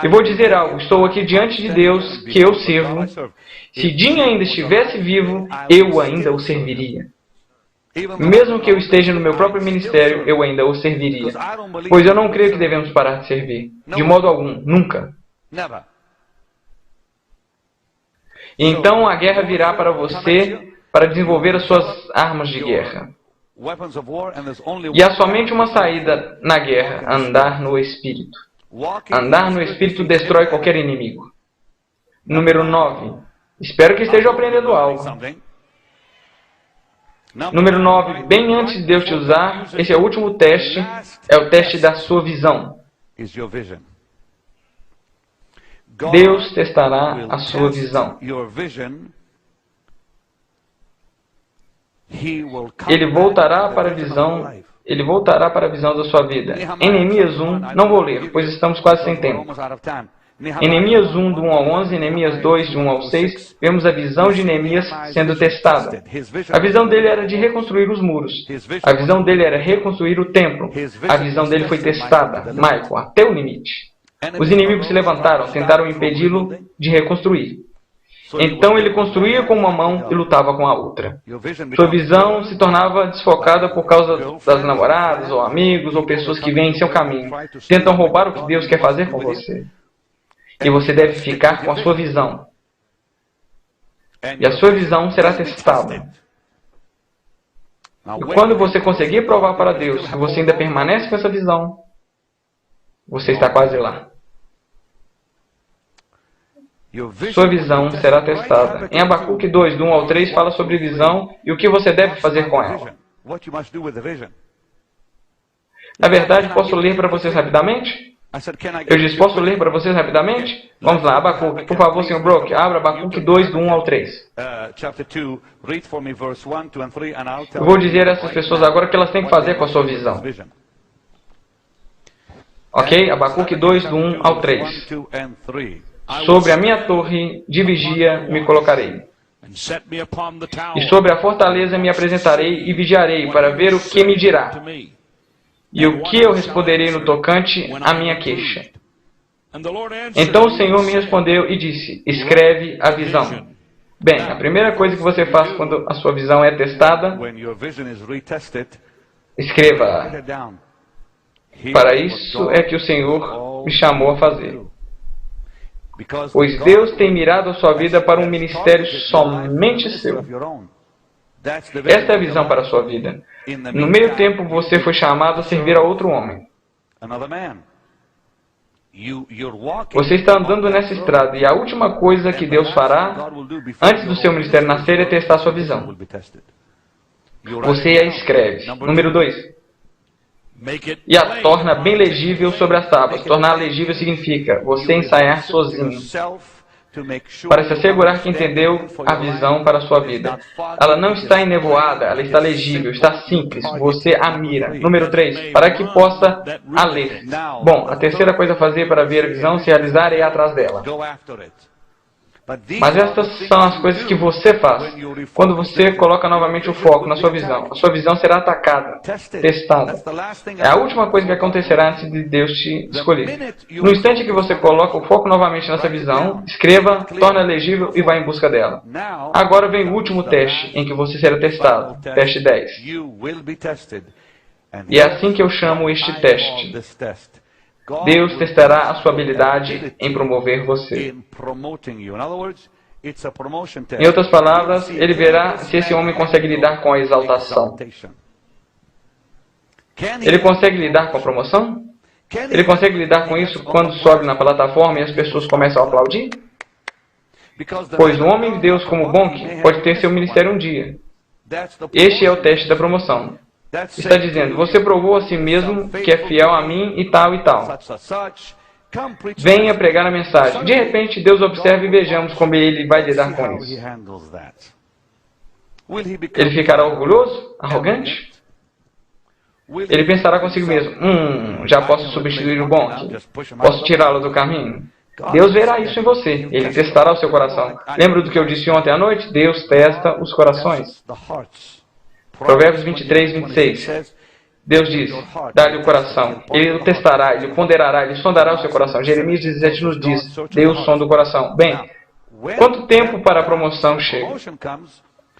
E vou dizer algo, estou aqui diante de Deus que eu sirvo. Se Jim ainda estivesse vivo, eu ainda o serviria. Mesmo que eu esteja no meu próprio ministério, eu ainda o serviria. Pois eu não creio que devemos parar de servir. De modo algum, nunca. Então a guerra virá para você para desenvolver as suas armas de guerra. E há somente uma saída na guerra, andar no Espírito. Andar no Espírito destrói qualquer inimigo. Número 9. Espero que esteja aprendendo algo. Número 9. Bem antes de Deus te usar, esse é o último teste, é o teste da sua visão. Deus testará a sua visão. Ele voltará para a visão da sua vida. Em Neemias 1, não vou ler, pois estamos quase sem tempo. Em Neemias 1, do 1 ao 11, em Neemias 2, de 1 ao 6, vemos a visão de Neemias sendo testada. A visão dele era de reconstruir os muros. A visão dele era reconstruir o templo. A visão dele foi testada, Michael, até o limite. Os inimigos se levantaram, tentaram impedi-lo de reconstruir. Então ele construía com uma mão e lutava com a outra. Sua visão se tornava desfocada por causa das namoradas, ou amigos, ou pessoas que vêm em seu caminho. Tentam roubar o que Deus quer fazer com você. E você deve ficar com a sua visão. E a sua visão será testada. E quando você conseguir provar para Deus que você ainda permanece com essa visão, você está quase lá. Sua visão será testada. Em Abacuque 2, do 1 ao 3, fala sobre visão e o que você deve fazer com ela. Na verdade, posso ler para vocês rapidamente? Eu disse, posso ler para vocês rapidamente? Vamos lá, Abacuque. Por favor, Sr. Brook, abra Abacuque 2, do 1 ao 3. Eu vou dizer a essas pessoas agora o que elas têm que fazer com a sua visão. Ok? Abacuque 2, do 1 ao 3. Sobre a minha torre de vigia me colocarei. E sobre a fortaleza me apresentarei e vigiarei para ver o que me dirá. E o que eu responderei no tocante à minha queixa. Então o Senhor me respondeu e disse, escreve a visão. Bem, a primeira coisa que você faz quando a sua visão é testada, escreva-a. Para isso é que o Senhor me chamou a fazer. Pois Deus tem mirado a sua vida para um ministério somente seu. Esta é a visão para a sua vida. No meio tempo, você foi chamado a servir a outro homem. Você está andando nessa estrada e a última coisa que Deus fará antes do seu ministério nascer é testar a sua visão. Você a escreve. Número 2. E a torna bem legível sobre as tábuas. Tornar legível significa você ensaiar sozinho, para se assegurar que entendeu a visão para a sua vida. Ela não está enevoada, ela está legível, está simples, você a mira. Número 3, para que possa a ler. Bom, a terceira coisa a fazer para ver a visão se realizar é ir atrás dela. Mas estas são as coisas que você faz. Quando você coloca novamente o foco na sua visão, a sua visão será atacada, testada. É a última coisa que acontecerá antes de Deus te escolher. No instante que você coloca o foco novamente nessa visão, escreva, torna legível e vá em busca dela. Agora vem o último teste em que você será testado. Teste 10. E é assim que eu chamo este teste. Deus testará a sua habilidade em promover você. Em outras palavras, Ele verá se esse homem consegue lidar com a exaltação. Ele consegue lidar com a promoção? Ele consegue lidar com isso quando sobe na plataforma e as pessoas começam a aplaudir? Pois o homem de Deus como Bonk pode ter seu ministério um dia. Este é o teste da promoção. Está dizendo, você provou a si mesmo que é fiel a mim e tal e tal. Venha pregar a mensagem. De repente, Deus observa e vejamos como Ele vai lidar com isso. Ele ficará orgulhoso? Arrogante? Ele pensará consigo mesmo, já posso substituir o Bonk? Posso tirá-lo do caminho? Deus verá isso em você. Ele testará o seu coração. Lembra do que eu disse ontem à noite? Deus testa os corações. Provérbios 23, 26. Deus diz, dá-lhe o coração. Ele o testará, ele o ponderará, ele sondará o seu coração. Jeremias 17 nos diz, Deus sonda o coração. Bem, quanto tempo para a promoção chega?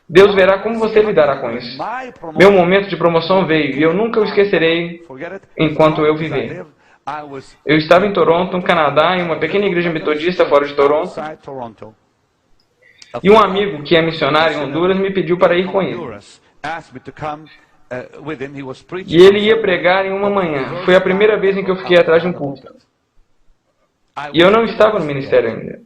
Deus verá como você lidará com isso. Meu momento de promoção veio e eu nunca o esquecerei enquanto eu viver. Eu estava em Toronto, no Canadá, em uma pequena igreja metodista fora de Toronto. E um amigo que é missionário em Honduras me pediu para ir com ele. E ele ia pregar em uma manhã. Foi a primeira vez em que eu fiquei atrás de um púlpito. E eu não estava no ministério ainda.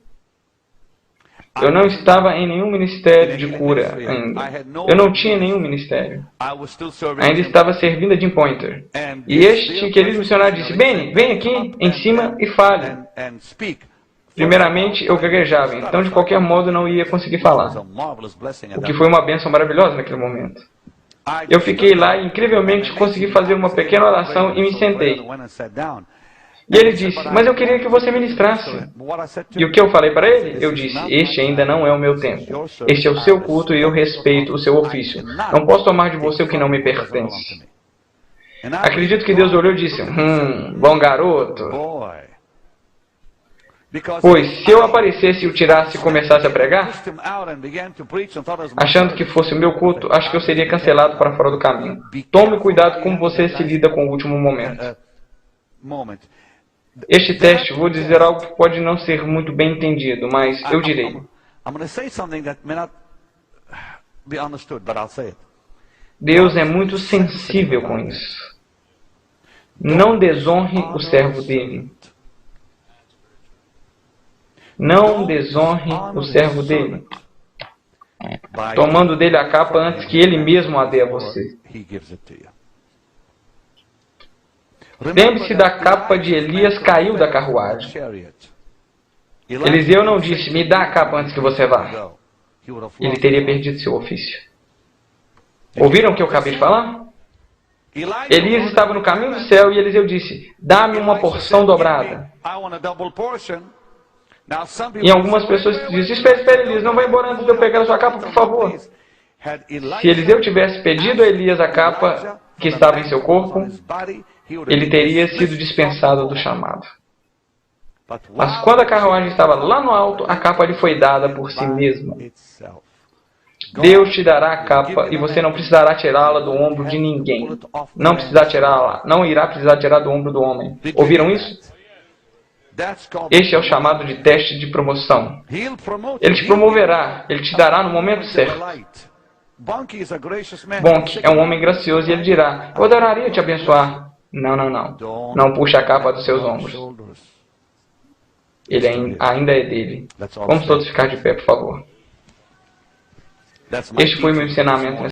Eu não estava em nenhum ministério de cura ainda. Eu não tinha nenhum ministério. Ainda estava servindo a Jim Pointer. E este querido missionário disse, Benny, vem aqui em cima e fale. Primeiramente, eu gaguejava, então de qualquer modo não ia conseguir falar. O que foi uma bênção maravilhosa naquele momento. Eu fiquei lá e incrivelmente consegui fazer uma pequena oração e me sentei. E ele disse, mas eu queria que você ministrasse. E o que eu falei para ele? Eu disse, este ainda não é o meu tempo. Este é o seu culto e eu respeito o seu ofício. Não posso tomar de você o que não me pertence. Acredito que Deus olhou e disse, bom garoto. Pois, se eu aparecesse e o tirasse e começasse a pregar, achando que fosse o meu culto, acho que eu seria cancelado para fora do caminho. Tome cuidado como você se lida com o último momento. Este teste, vou dizer algo que pode não ser muito bem entendido, mas eu direi. Deus é muito sensível com isso. Não desonre o servo dele. Não desonre o servo dele, tomando dele a capa antes que ele mesmo a dê a você. Lembre-se da capa de Elias caiu da carruagem. Eliseu não disse, me dá a capa antes que você vá. Ele teria perdido seu ofício. Ouviram o que eu acabei de falar? Elias estava no caminho do céu e Eliseu disse, dá-me uma porção dobrada. E algumas pessoas dizem, espera, Elias, não vai embora antes de eu pegar a sua capa, por favor. Se Eliseu tivesse pedido a Elias a capa que estava em seu corpo, ele teria sido dispensado do chamado. Mas quando a carruagem estava lá no alto, a capa lhe foi dada por si mesma. Deus te dará a capa e você não precisará tirá-la do ombro de ninguém. Não irá precisar tirar do ombro do homem. Ouviram isso? Este é o chamado de teste de promoção. Ele te promoverá, ele te dará no momento certo. Bonk é um homem gracioso e ele dirá, eu adoraria te abençoar. Não. Não puxe a capa dos seus ombros. Ele ainda é dele. Vamos todos ficar de pé, por favor. Este foi o meu ensinamento.